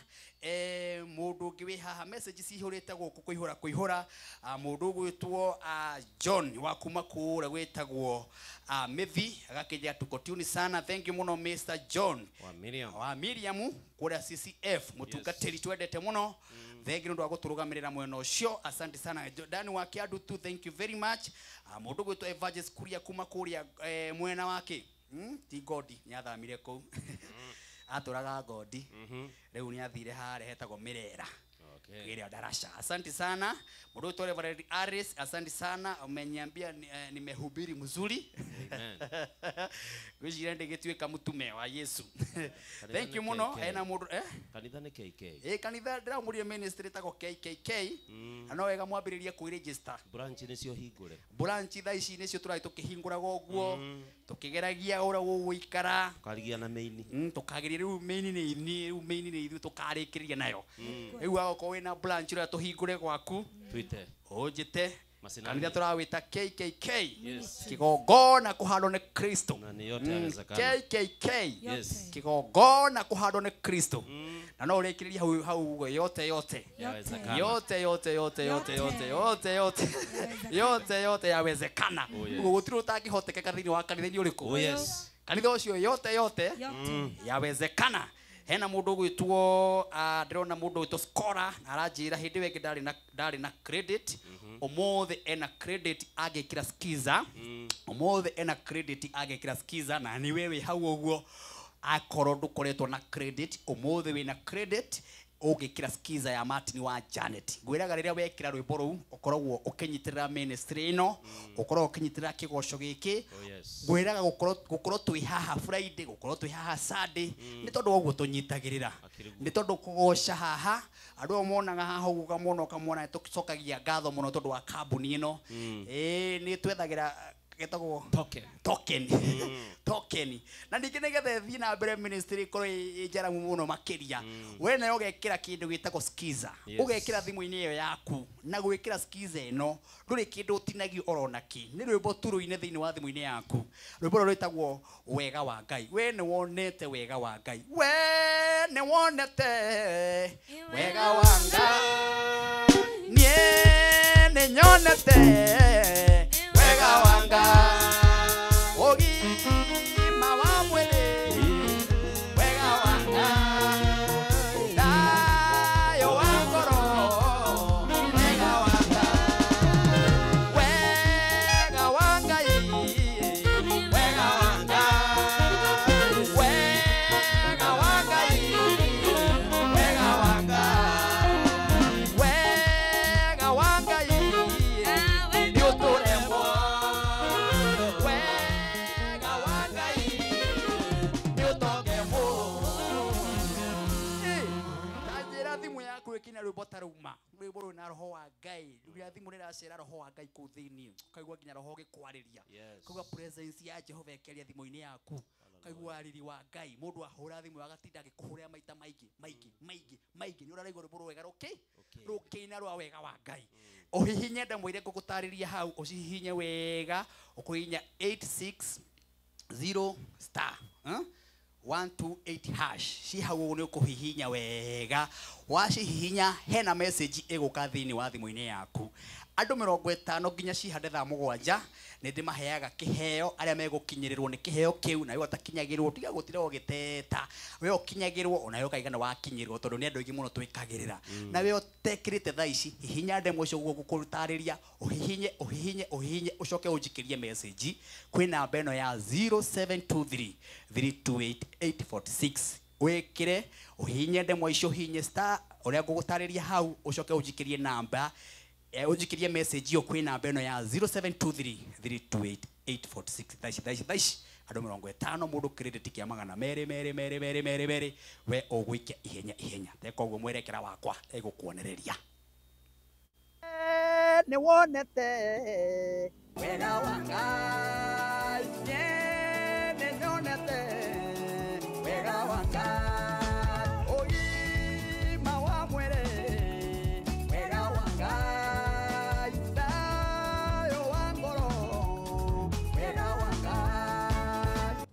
mundu ũngĩ wĩ haha message cihurĩte gũkũ kuihura mundu gwitwo John wa kuma kũũra gwĩtagwo Mithi agakinjira tuko tune sana thank you muno Mr John wa Miriam kuria CCF mutungatĩri twendete muno thank you ndo aguturugamirira mwena ucio asante sana Dani wa Kiadu tu thank you very much mundu gwitwo Evangelist Kuria kuma kuria mwena wake ti Godi nyathamire ku aturaga Godi riu ni athire hare hetagwo Mirera Gĩrĩa darasha asante sana mundu gwitwo Reverend Aris asante sana umeniambia nimehubiri mzuri gwicira ndigituika mutume wa Yesu thank you muno ena mundu kanitha ni KK kanitha ndiramurie ministry tako KKK no wega mwambiririe ku register branch ni cio hingure branch tha ici ni cio turai tukihinguraga uguo tukigeragia ura guikara tukarigia na main tukagiria riu main ni ithu tukarikiria nayo riu agoko wina branch ura tuhingure gwaku twite ojite kanitha turawita KKK kigongona kuhandwo ni Kristo na ni yote yawezekana KKK kigongona kuhandwo ni Kristo na no urekiriria hau yote yawezekana gutiri utakihotekeka thini wa kanitha-ini uriku kanitha ucio yote yawezekana hena mundu gwitwo ndirona mundu gwitwo Scorer aranjira hindi wengi ndari na credit omothe ena credit agekira skiza omothe ena credit agekira skiza na ni wewe hau uguo akorwo ndukoretwo na credit omothe wina credit ugikira skiza ya Martin wa Janet ngwiraga riria wekira rwimbo ruu ukoragwo ukinyitirira ministry ino ukoragwo ukinyitirira kigoco giki ngwiraga gukorwo twi haha Friday gukorwo twi haha Sunday ni tondu woguo tunyitagirira ni tondu kugoca haha andu omonaga haha uguga muno kamona tucokagia ngatho muno tondu wa kambuni ino ni twethagira getagwo token na ningi nigethe thii na mbere ministry korwo ijara muno makiria we nayo ugekira kindu gitagwo skiza ugekira thimu-ini iyo yaku na gwikira skiza ino nduri kindu utinagio orona ki ni rwimbo turu-ine thiini wa thimu-ini yaku rwimbo rwitagwo wega wa Ngai we ni wonete wega wa Ngai we ni wonete wega wa Ngai nie ni nyonete wega wa Ngai ogima wa mwili wega wa Ngai kina rwimbo taruma rwimbo rwina roho wa Ngai rũrĩa thimũ rĩracera roho wa Ngai kũu thĩinĩ kaigua nginya roho gĩkwarĩria kaigua presence ya Jehova ĩkĩaria thimũ-inĩ yaku kaigua riri wa Ngai mũndũ ahũra thimũ agatinda agĩkũhũrĩra maita maingĩ nĩ ũraraigua rwimbo rwega rũkĩina rwa wega wa Ngai ũhihinye ndemwa iria ngũgũtarĩria hau ũcihihinye wega ũkũhihinya 860 star 128 hash si hau nĩ ũkũhihinya wega wacihihinya hena message ĩgũka thĩinĩ wa thimũ-inĩ yaku andũ 50 nginya cihande thaa 7 nĩ ndĩmaheaga kĩheo arĩa megũkinyĩrĩrwo nĩ kĩheo kĩu na wewe ũtakinyagĩrwo tiga gũtira ũgĩteta wewe ũkinyagĩrwo ona wewe kaigana wakinyĩrwo tondũ nĩ andũ aingĩ mũno twĩkagĩrĩra na wewe ũtekĩrĩte thaa ici hihinya ndemwa icio gũkũtarĩria ũhihinye ũcoke ũnjikĩrie message kwĩ namba ĩno ya 0723 328 wĩkĩre ũhihinye ndemwa icio hihinye star ũrĩa ngũgũtarĩria hau ũcoke ũnjikĩrie namba ujikirie message yo kwĩ namba ĩno ya 0723 328 thaici andũ 50 mũndũ credit kĩa 200 we ũgũikia ihenya teka ũguo mwerekera wakwa egũkuonereria nĩ wonete wega wa Ngai nĩ wonete wega wa Ngai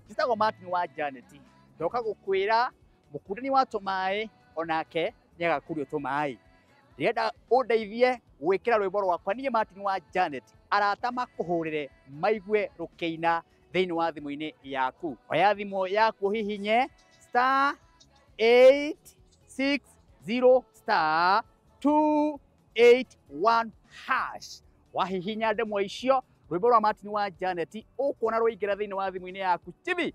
Gitagwo Martin wa Janet ndoka gũkwĩra mũkundani wa tũmaĩ onake nĩagakurio tũmaĩ ndĩrenda ũndeithie gwĩkĩra rwĩmbo rwakwa niĩ Martin wa Janet arata makũhũrĩre maigue rũkĩina thĩinĩ wa thimũ-inĩ yaku oya thimũ yaku hihinye star 860 star 281 hash wahihinya ndemwa icio rwĩmbo rwa Martin wa Janet ũkuona rũingĩra thĩinĩ wa thimũ-inĩ yaku chibi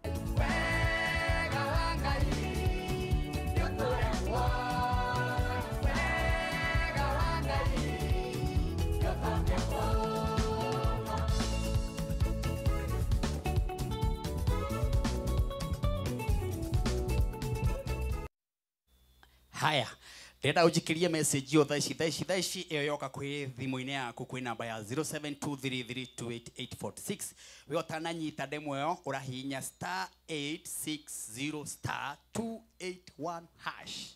haya ndĩrenda ũnjikĩrie message yo thaici ĩyo yoka kwĩ thimũ-inĩ yaku kwĩ namba ya 0723328846 we ũtananyita ndemwa ĩyo ũrahihinya star 860 star 281 hash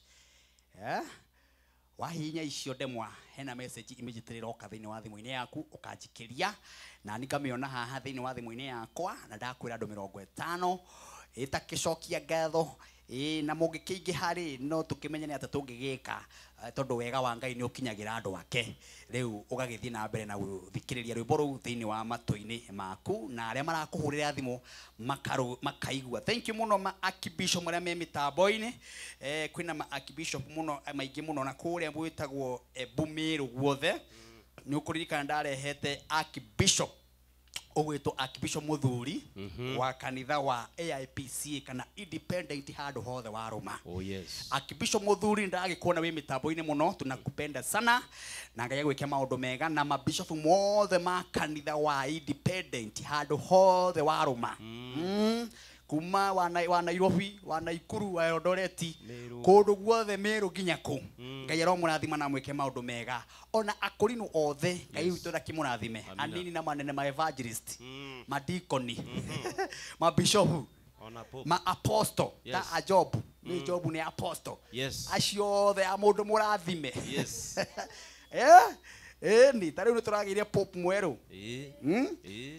wahihinya icio ndemwa hena message immediately roka thĩinĩ wa thimũ-inĩ yaku ũkanjikĩria na ngamĩona haha thĩinĩ wa thimũ-inĩ yakwa na ndakwĩra andũ 50 ĩtakĩcokia ngatho na mũngĩkĩingĩha rĩ no tũkĩmenye nĩ atĩ tũngĩgĩka tondũ wega wa Ngai nĩ ũkinyagĩra andũ ake rĩu ũgagĩthiĩ na mbere na gũthikĩrĩria rwĩmbo rũu thĩinĩ wa matũ-inĩ maku na arĩa marakũhũrĩra thimũ makaigua thank you mũno ma Archbishop arĩa me mĩtambo-inĩ kwĩna ma Archbishop mũno maingĩ mũno na kũrĩa gwĩtagwo Bumĩrũ guothe nĩ ũkũririkana ndarehete Archbishop ogwĩtwo Archbishop Muthuri wa kanitha wa AIPC kana independent handũ hothe wa Roma. Oh yes. Archbishop Muthuri ndagĩkuona wĩ mĩtambo-inĩ mũno tunakupenda sana na Ngai agwĩke maũndũ mega na mabishop mothe ma kanitha wa independent handũ hothe wa Roma. Kuma wa Nairobi wa Naikuru wa Eldoret kũndũ guothe Meru nginya kũ Ngai aromũrathima na mwĩke maũndũ mega ona akũrinũ othe Ngai witũ ndakĩmũrathime anini na manene ma evangelist ma deacon ma bishop ma apostle ta Ajob ni Job ni apostle acio othe a mũndũ mũrathime ni tarĩu nĩ tũragĩire pope mwerũ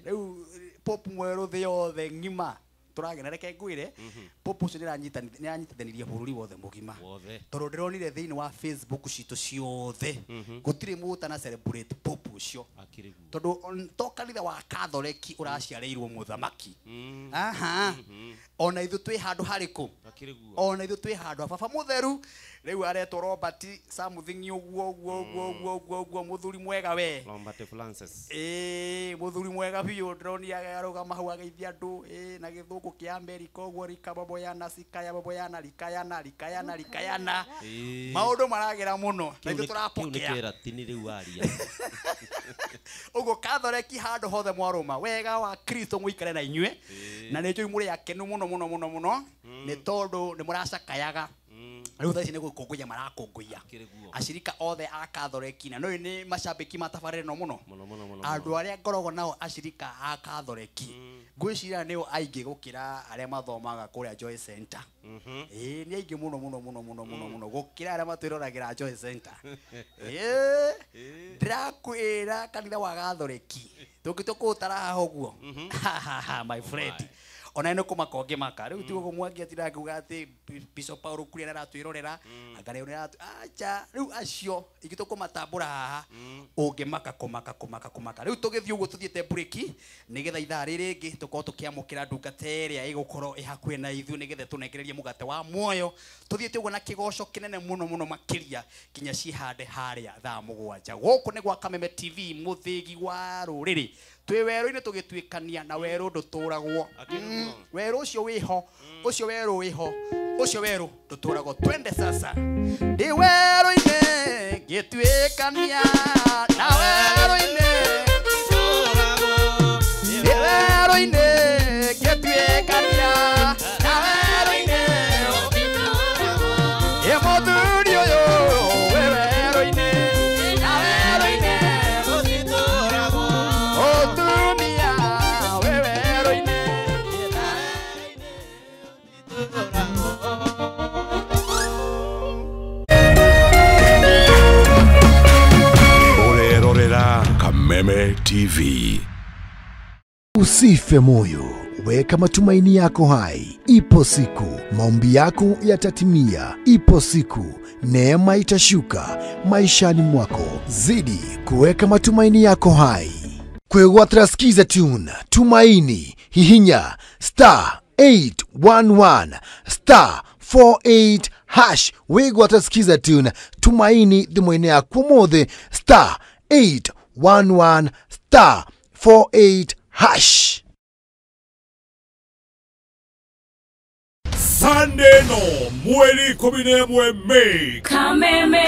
rĩu pope mwerũ thĩ yothe ng'ima turagena reke ngwire popo ucio nĩ anyitithanirie bũrũri wothe mũgima tondũ ndĩronire thĩinĩ wa Facebook citũ ciothe gũtirĩ mũndũ na celebrate popo ucio tondũ to kanitha wa Catholic ũraciarĩirwo mũthamaki ona ithuĩ twĩ handũ harĩkũ ona ithuĩ twĩ handũ baba mũtheru rĩu aretwo Robert Samuthingi ũguo mũthuri mwega we Robert Francis mũthuri mwega biũ ndĩronire arũgama hau agĩithia andũ na gĩthũngũ kia America ũguo rika babo yana sikaya babo yana likayana maũndũ maragera mũno na ithuĩ tũrapokea kĩra tini rĩu aria ũguo Catholic handũ hothe mwarũma wega wa Kristo mũikare na inyuĩ na nĩ njũĩ mũrĩ akenu mũno nĩ tondũ nĩ mũracakayaga riu tha ici ni gukunguya marakunguya ashirika othe a Catholic na no ni macambiki matabarire no muno andu aria ngorogo nao ashirika a Catholic ngwicira ni aingi gukira aria mathomaga kuria Joy Center ni aingi muno gukira aria matwiroragira Joy Center ndakwira kanitha wa Catholic tungitokutara haha uguo my friend ona ino kumakonge maka riu tigo kumwangia tira kuga ati Bishop Paul kuria aratwirorera angare ura acha riu acio igitukumatambura haha ungimaka kumaka riu tugithii uguo tuthiete break nigetha ithaa riringi tukorwo tukiamukira ndungata iria igukorwo ihakuhi na ithu nigetha tunegererie mugate wa muoyo tuthiete uguo na kigoco kinene muno makiria kinya cihande haria thaa 7 guku ni gwa Kameme TV muthigi wa ruriri twi weru-ini tugitwikania na weru nduturagwo weru ucio wiho ucio weru wiho ucio weru nduturagwo twende sasa ndi weru-ini gitwikania na weru-ini nduturagwo ndi weru-ini gitwikania na weru-ini nduturagwo muthuri uyu we weru-ini na weru-ini nduturagwo Kameme TV. Usife moyo, weka matumaini yako hai. Ipo siku maombi yako yatatimia. Ipo siku neema itashuka maishani mwako. Zidi kuweka matumaini yako hai. Kwegwatira skiza tune tumaini hihinya *811 *48# wegwatira skiza tune tumaini thimwe-ini yaku mothe *811 *48#. Sunday no mweri 11 Mei Kameme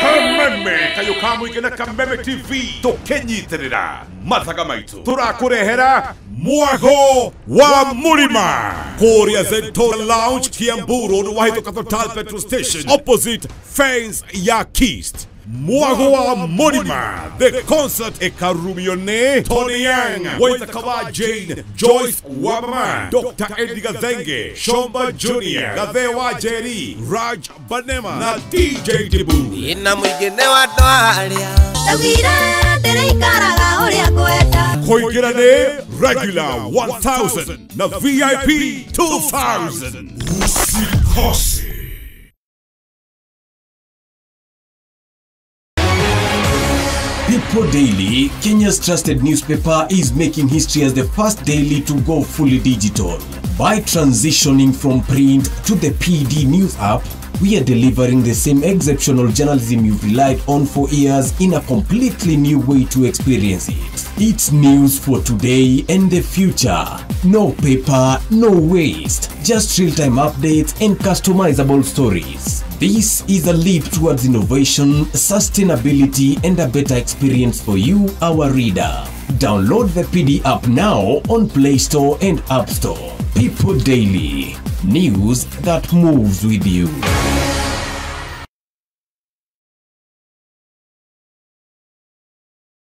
kayo kamwike na Kameme TV tukenyitirira mathaga maitu turakurehera mwago wa mulima kuria Zentora Lounge Kiambu Road wahito Total Petrol Station opposite fence ya Kist. Mwago wa mulima the concert ekarumione Tony Yang Waita Kawa Jane Joyce Wamama Dr. Edgar Zenge Shomba Junior Gathewa Jerry Raj Banema na DJ Tibu ina mwigene wa twaria tawira ndereikaraga uria kwenda koigirane regular 1000 na VIP 2000 usikose. People Daily, Kenya's trusted newspaper, is making history as the first daily to go fully digital. By transitioning from print to the PD News app, we are delivering the same exceptional journalism you've relied on for years in a completely new way to experience it. It's news for today and the future. No paper, no waste. Just real-time updates and customizable stories. This is a leap towards innovation, sustainability, and a better experience for you, our reader. Download the PD app now on Play Store and App Store. People Daily. News that moves with you.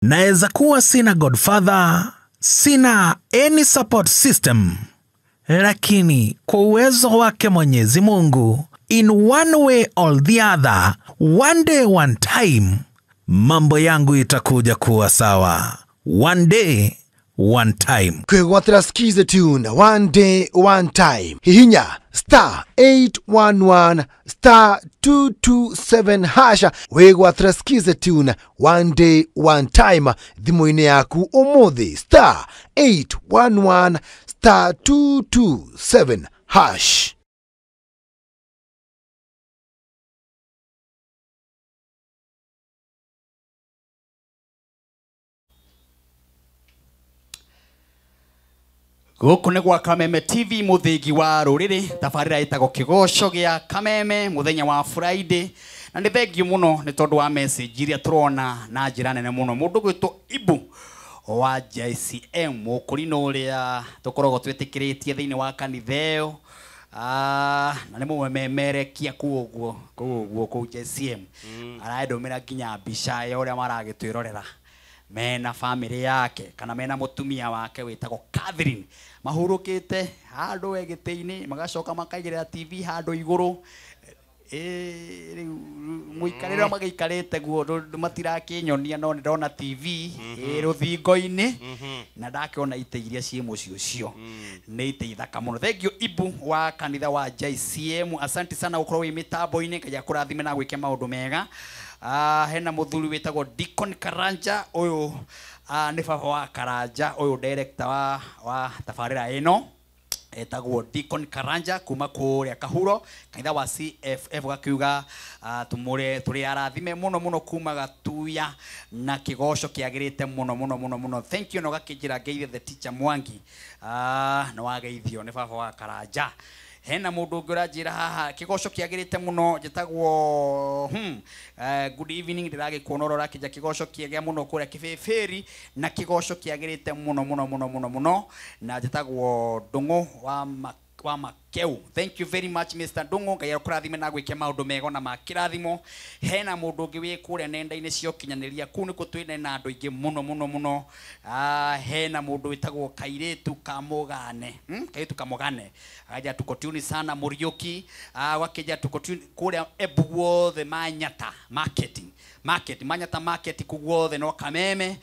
Naeza kuwa sina godfather, sina any support system, lakini kwa uwezo wake Mwenyezi Mungu, in one way or the other, one day one time, mambo yangu itakuja kuwa sawa. One day one time. Kwegwatira skiza tune one day one time. Hihinya *811 *227# wegwatira skiza tune one day one time thimo-ini yaku umuthi *811 *227#. Guku ni gwa Kameme TV muthigi wa ruriri tabarira itago kigoco gia Kameme muthenya wa Friday na ni thengiu muno ni tondu wa message iria turona na njira nene muno mundu gwitwo Ibu wa JCM ukuri no uria tukorogo twetikiritie thiini wa kanitheo na nä må memerekia kuguo kå JCM araendomera nginya mbica ya å rä a maragä twä rorera mena family yake kana mena mutumia wake witagwo Catherine mahurukite handu egite-ini magacoka makaigirira TV handu iguru muikarira magiikarite guo matirakinyonia no ndona TV ruthingo-ini na ndakiona ite iria cie muci ucio ni ite ithaka muno. Thank you Ibu wa kanitha wa JCM, asante sana gukorwo wi mitambo-ini kaja kurathime na gwike maundu mega. Hena muthuri witagwo Deacon Karanja, uyu ni baba wa Karanja, uyu director wa tabarira ino etagwo Deacon Karanja kuma kuria Kahuro kanitha wa CFF gakiuga turi arathime muno kuma Gatuya na kigoco kiagirite muno. Thank you no gakijira ngeithie the teacher Mwangi no wageithio ni baba wa Karanja. Hena mundu ungi uranjira haha kigoco kiagirite muno gitagwo good evening ndiragikuona urora kija kigoco kiagia muno kuria Kibeberi na kigoco kiagirite muno na gitagwo Ndungu wa Makeu. Thank you very much Mr. Ndungu, ngai kurathime na gwike maundu mego na makirathimo. Hena mundu ungi wi kuria nenda-ini cio kinyaniria ku ni kutwine na andu ingi muno. Hena mundu witagwo Kairitu Kamugane aja tukotuni sana Muriuki wakija tukotuni kuria Ebugo the Manyata Manyata market kuguothe no Kameme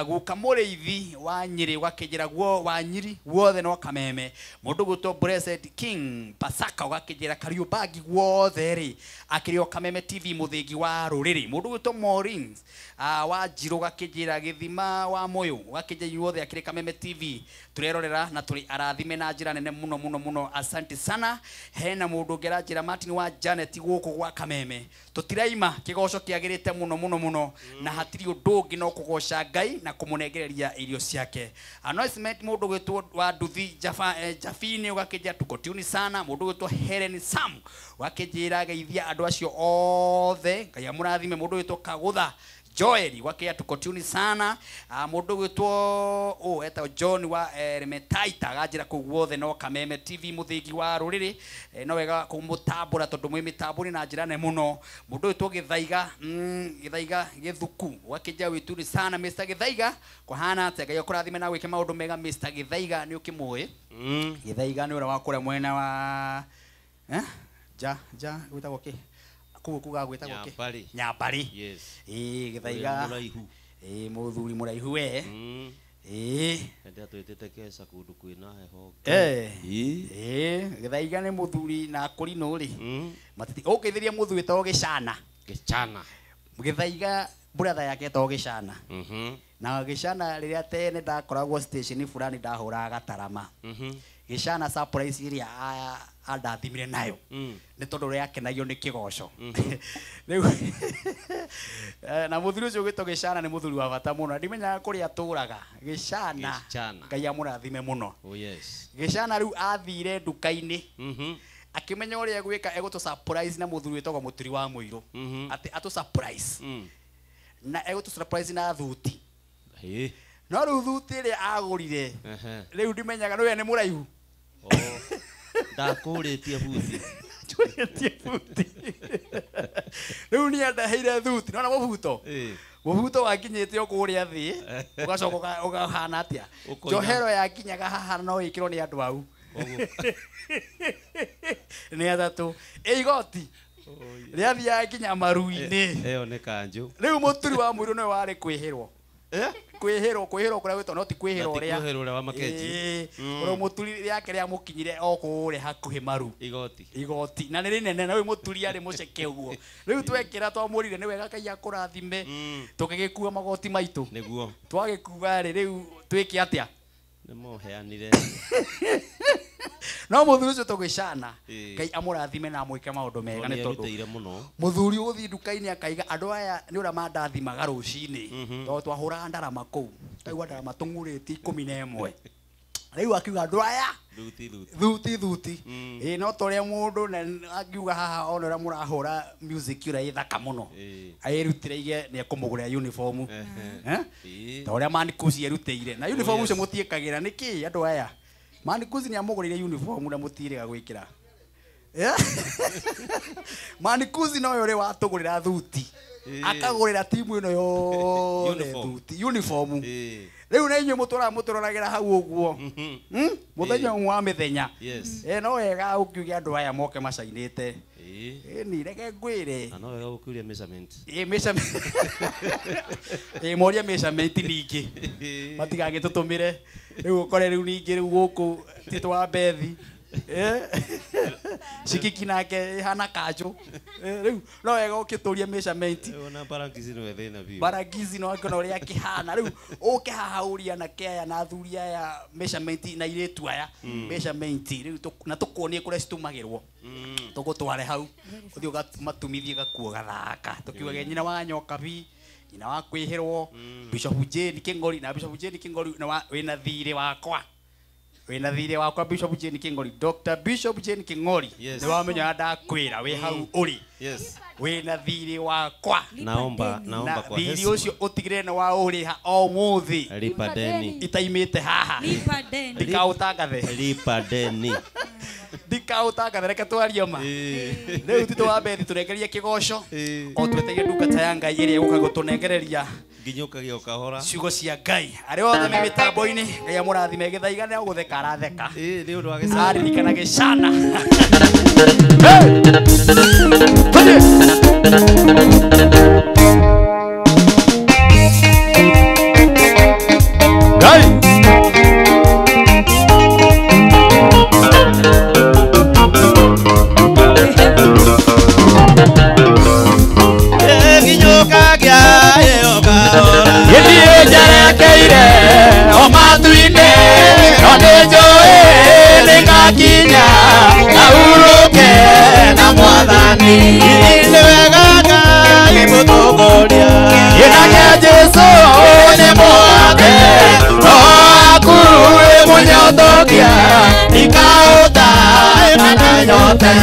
guka Muriithi wa Nyiri wakijira guo wa Nyiri guothe no Kameme mundu guto Blessed King Pasaka wakijira Kariobagi guothe ri akirio Kameme TV muthingi wa ruriri mundu guto Morins wa Njiro wakijira Githima wa Moyo wakijira guothe akiri Kameme TV turerorera na turi arathime na njira nene muno. Asante sana. Hena mundu ngeranjira Martin wa Janet guku gwa Kameme tutiraima kigoco kiagirite muno na hatiri undu ungi no kugoca Ngai na kumunengereria irio ciake. Announcement mundu gwitwo wa Nduthi Jafini wakijia tukotuni sana mundu gwitwo Helen Sam wakijira geithia andu acio othe Ngai amurathime. Mundu gwitwo Kagutha Joel wakia tukotuni sana mundu gwitwo eta John wa Remetaita gajira kuguothe no Kameme TV muthingi wa ruriri no wega kumutambura tondu mwi mitamburi na njira ne muno. Mundu gwitwo Githaiga Githuku wakija wituni sana Mr. Githaiga kuhana ate Ngai kurathime na gwike maundu mega. Mr. Githaiga ni ukimui Githaiga ni ura wakura mwena wa gwitagwo ki kuga gwitagwo ki Nyambari. Yes. Githaiga muthuri muraihu we ndia twitite kesa kundu kwina heho Githaiga ni muthuri na kurino ri matiti ukithiria muthuri to Gicana Githaiga brother yake to Gicana na Gicana riria tene ndakoragwo station fulani ndahura gatarama Gicana surprise iria andathimire nayo ni tondu ria kenagio ni kigoco na muthuri ucio gwitwo Gicana ni muthuri wa bata muno ndimenya kuria turaga Gicana Ngai amurathime muno. Gicana riu athire nduka-ini akimenya uria gwika egutu surprise na muthuri witagwo Muturi wa Muiru ati atu surprise na egutu surprise na thuti no riu thuti ria agurire riu ndimenyaga no ni muraihu ndakuritie buti riu ni andaheire thuti no na mubuto wakinyite okuria thi ugacoka ugahana atia njohero yakinyaga haha no ikirwo ni andu au ni athatu igoti riathia kinya maru-ini eyo ni kanju riu Muturi wa Muiru no wari kwihirwo kwihirwo kuria gwitwo no ti kwihirwo ria wa Makenji ro Muturi yake ria mukinyire okure hakuhi maru igoti na ni nene na uyu Muturi ari muceke uguo riu twekira twamurire ni wega Ngai akurathime tukigikua magoti maitu niguo twagikuga riu twike atia ni muheanire no muthuri ucio to Gicana Ngai amurathime na mwike maundu mega ni tondu muthuri uthi nduka-ini akaiga andu aya ni ura mandathimaga rucini to twahura ndarama kuu taigua ndarama tunguriti 11 riu akiuga andu aya thuti no toria mundu na akiuga haha ona ura murahura music ura ithaka muno airutire ige ni akumugura uniform toria manikuci erutire na uniform ucio mutiekagira niki andu aya Manikuzi ni amugurire uniform na mutire ga gwikira. Manikuzi no yore watugurira thuti. Akagurira timu ino yo thuti uniform. Riu na inyu muturanagira hau uguo. Muthenya wa mithenya. No wega ukiugia andu aya moke macainite. Ni reke ngwire. Na no wega ukuria measurement. Measurement. Moria measurement ningi. Matigage tutumire. Riu ukore riu ningi riu guku titwa bethi. Shikiki nake hana kajo. Riu no wega ukituria measurement. Ona barangizi no thina biu. Barangizi no ngona uria kihana. Riu ukihahauria na kaya na thuria ya measurement na iretu aya. Measurement riu na tukuonie kuria citumagirwo. Tugutware hau. Uthio matumithie gakuo gathaka. Tukiuga nyina wa nyoka bi. Nyina wa kwihirwo. Bishop Jane Kingori na Bishop Jane Kingori na wina thire wakwa. Wina thire wakwa Bishop Jane Kingori. Dr. Bishop Jane Kingori. Ni wamenya ndakwira we hau uri. Wina thire wakwa. Naomba kwa heshima. Thire ucio utigire na wa uri ha o muthi. Lipa deni. Itaimite haha. Lipa deni. Ndikautangathe. Lipa deni. Ndikautangathe reke twarie ma. Riu tito wa bethi turengerie kigoco. O tweteire ndungata ya Ngai iria guka gutunengereria nginyuka gio kahora ciugo cia Ngai ari othe me mitambo-ini Ngai amurathime githaigane au gutheka aratheka ni undu wa gicana aririkana gicana Ngai Matuine, onejoe, ningakinya, nauruke na mwathani. Niwegaga imutongoria, inake Jesu ni mwake, aku imunyotokia, ikauta imana nyote.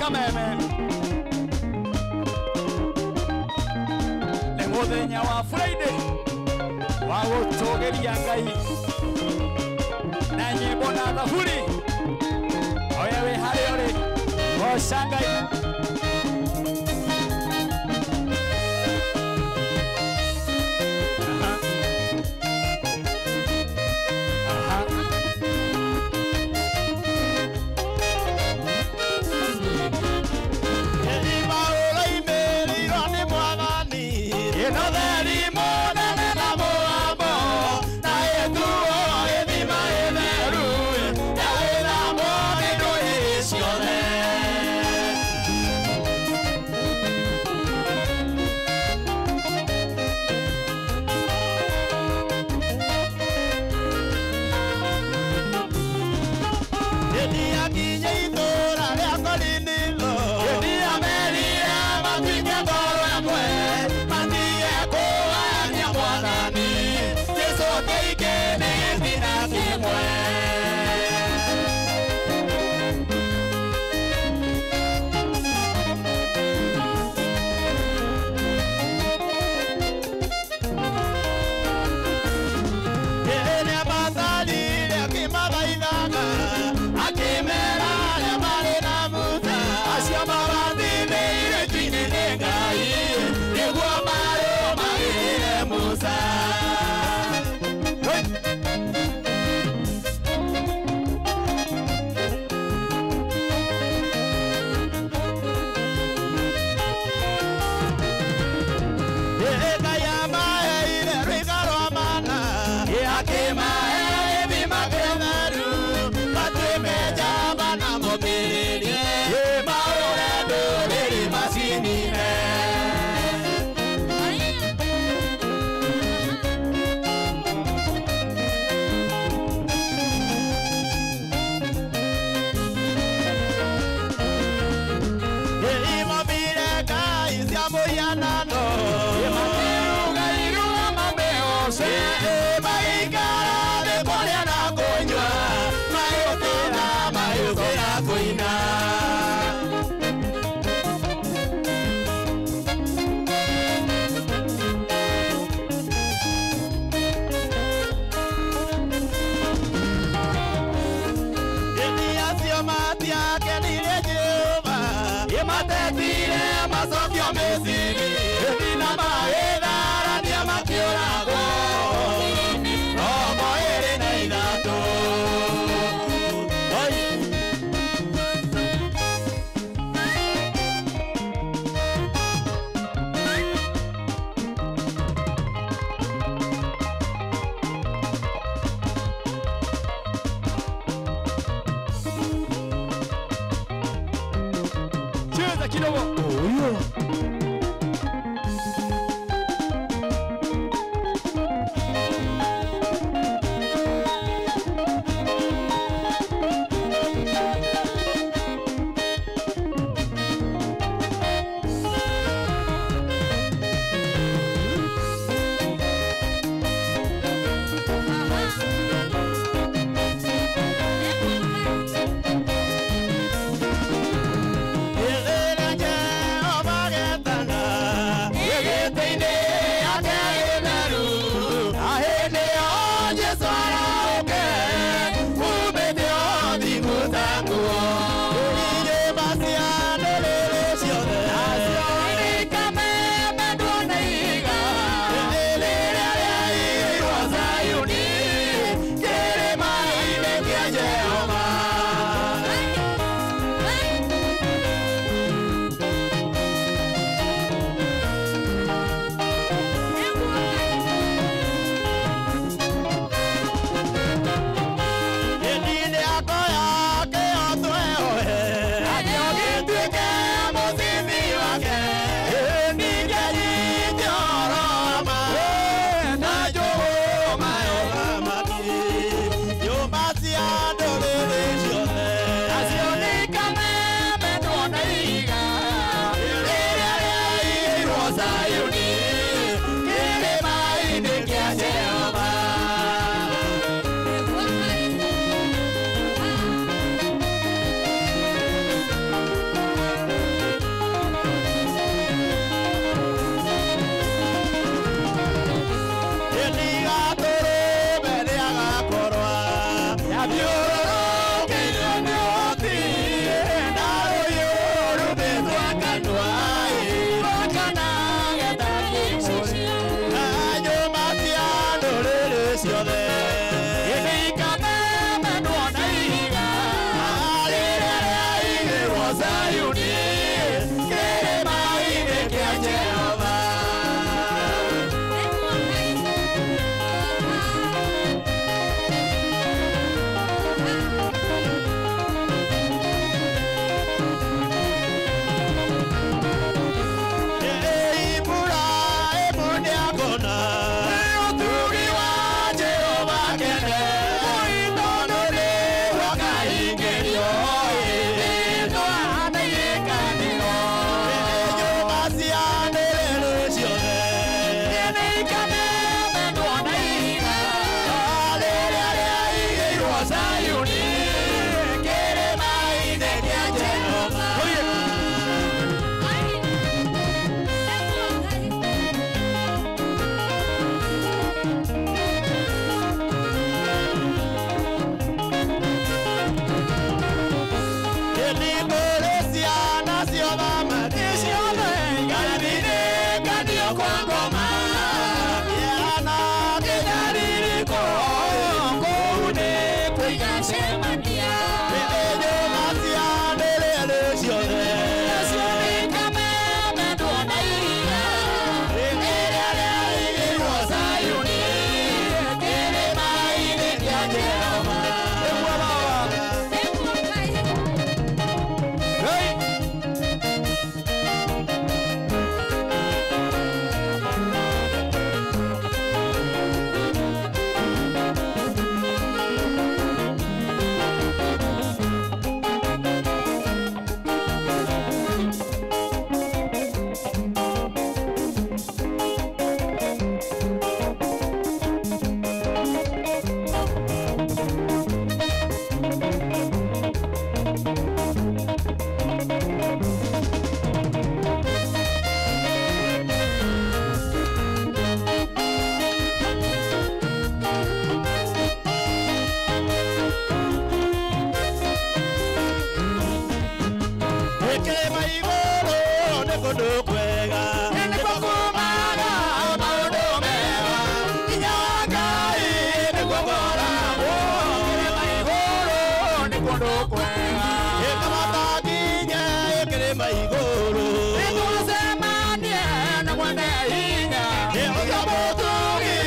Kameme nĩ mũthenya wa Friday wa gũtũgĩria Ngai na nyĩmbo na thaburi. Oya wĩ harĩa ũrĩ goca Ngai. Yeah. kilima iguru nitwasemanie na mwene hinya ucio mutungi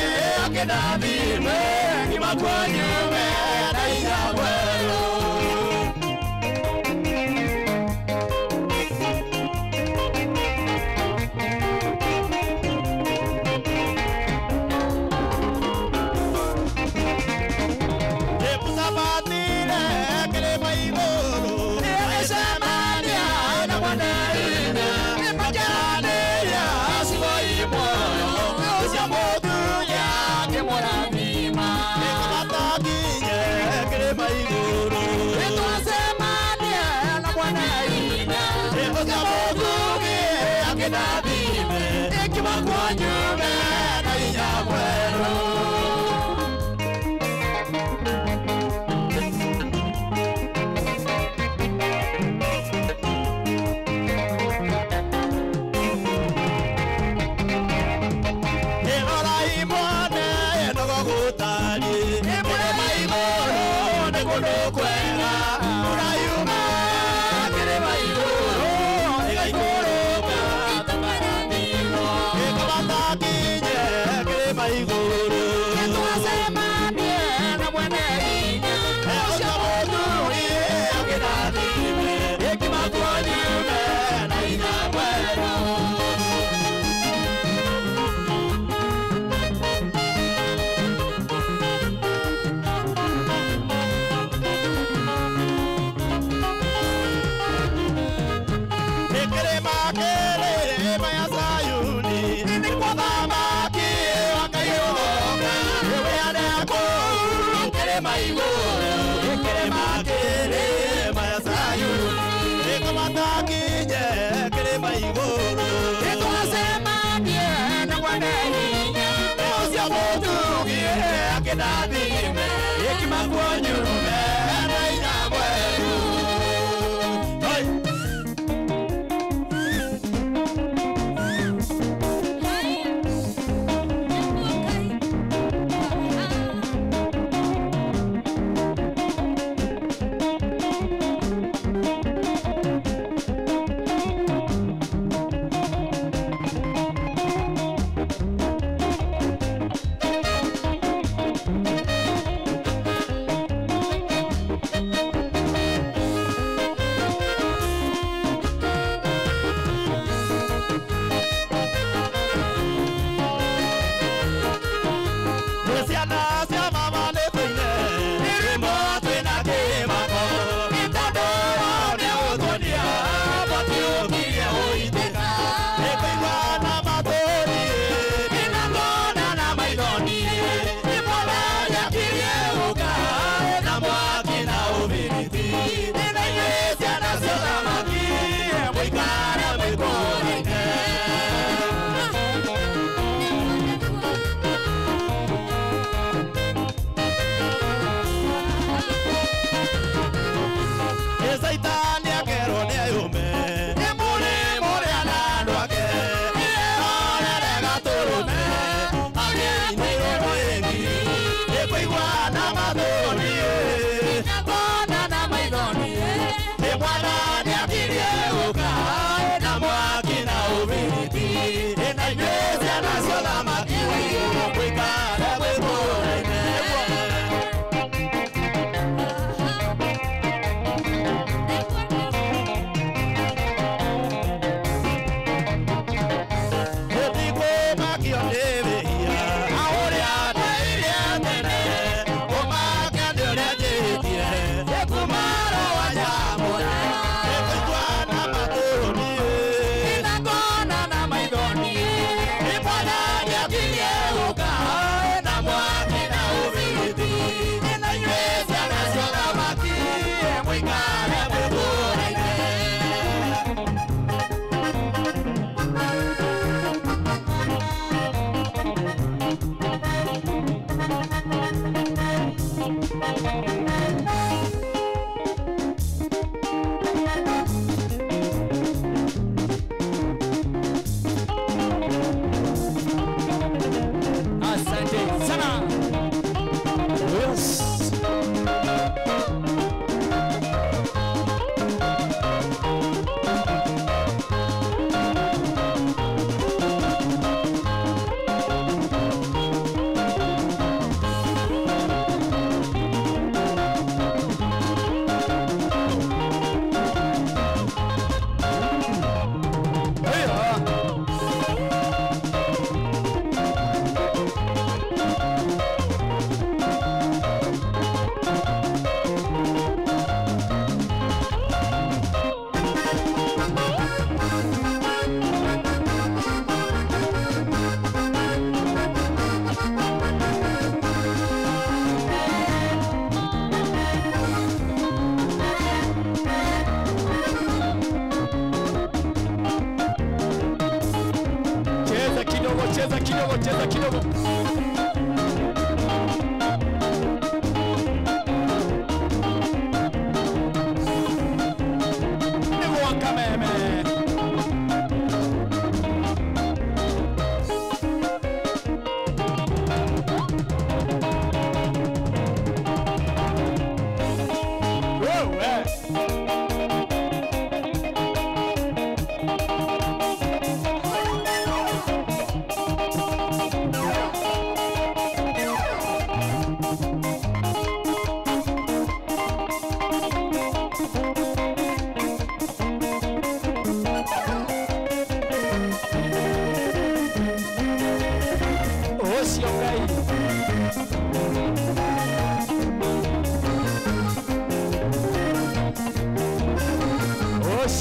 akinadhime ngima kwanyume na hinya mweru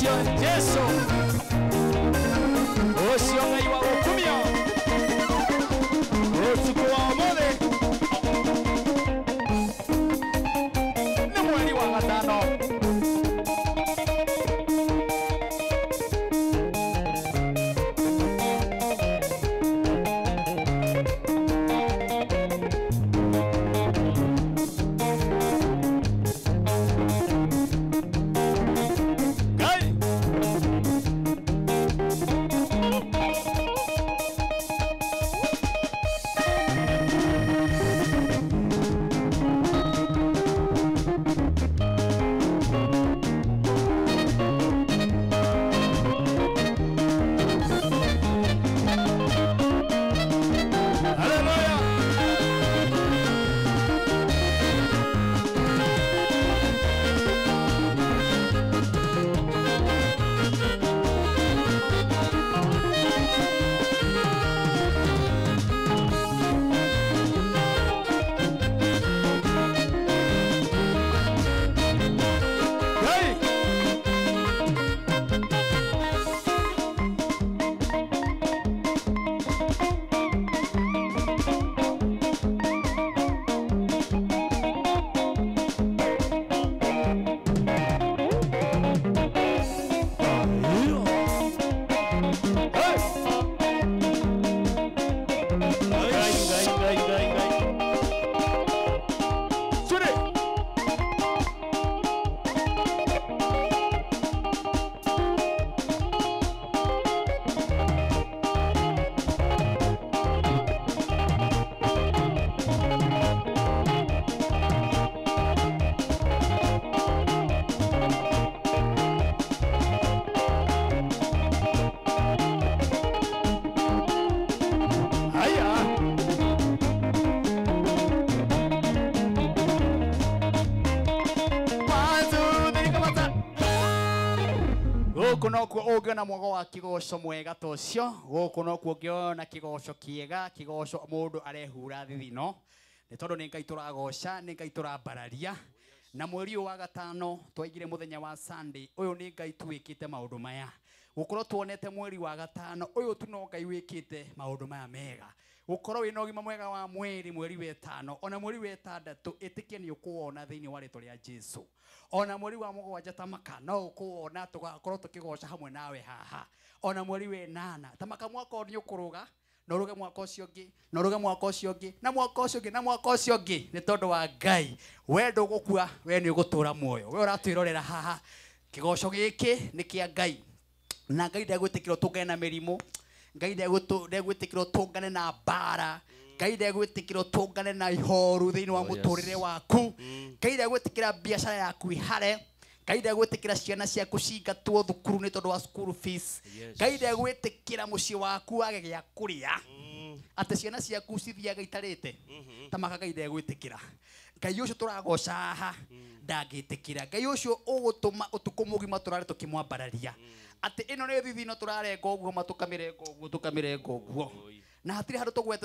ucio Jesu ucio ngai wa gukumio utuku wa omothe ni mweri wa gatano guku no kuo ungiona mwago wa kigoco mwega ta ucio guku no kuo ungiona kigoco kiega kigoco mundu arehura thithino ni tondu ni ngai turagoca ni ngai turambararia na mweri wa gatano twaigire muthenya wa Sunday uyu ni ngai twikite maundu maya gukorwo tuonete mweri wa gatano uyu tu no ngai wikite maundu maya mega gukorwo wina ugima mwega wa mweri mweri wa gatano ona mweri wa gatandatu itikie ni ukuona thiini wa ritwa ria Jesu ona mweri wa mugwanja tamaka no ukuona tugakorwo tukigoca hamwe nawe haha ona mweri wa 8 tamaka mwaka ni ukuruga no ruge mwaka ucio ngi no ruge mwaka ucio ngi na mwaka ucio ngi na mwaka ucio ngi ni tondu wa ngai we ndugukua we ni ugutura muoyo we uratwirorera haha kigoco giki ni kia ngai na ngai ndegwitikira tungane na mirimu ngai ndegwitikira tungane na bara ngai ndegwitikira tungane na ihoru thiini wa muturire waku ngai ndegwitikira biashara yaku ihare ngai ndegwitikira ciana ciaku cingatwo thukuru ni tondu wa school fees ngai ndegwitikira mucii waku wage gya kuria ate ciana ciaku cithiaga itarite tamaka ngai ndegwitikira ngai ucio turagoca haha ndagitikira ngai ucio ugutuma utuku mugima turare tukimwambararia ati ino ni thithino turarenga uguo matukamirenga uguo na hatiri handu tugwete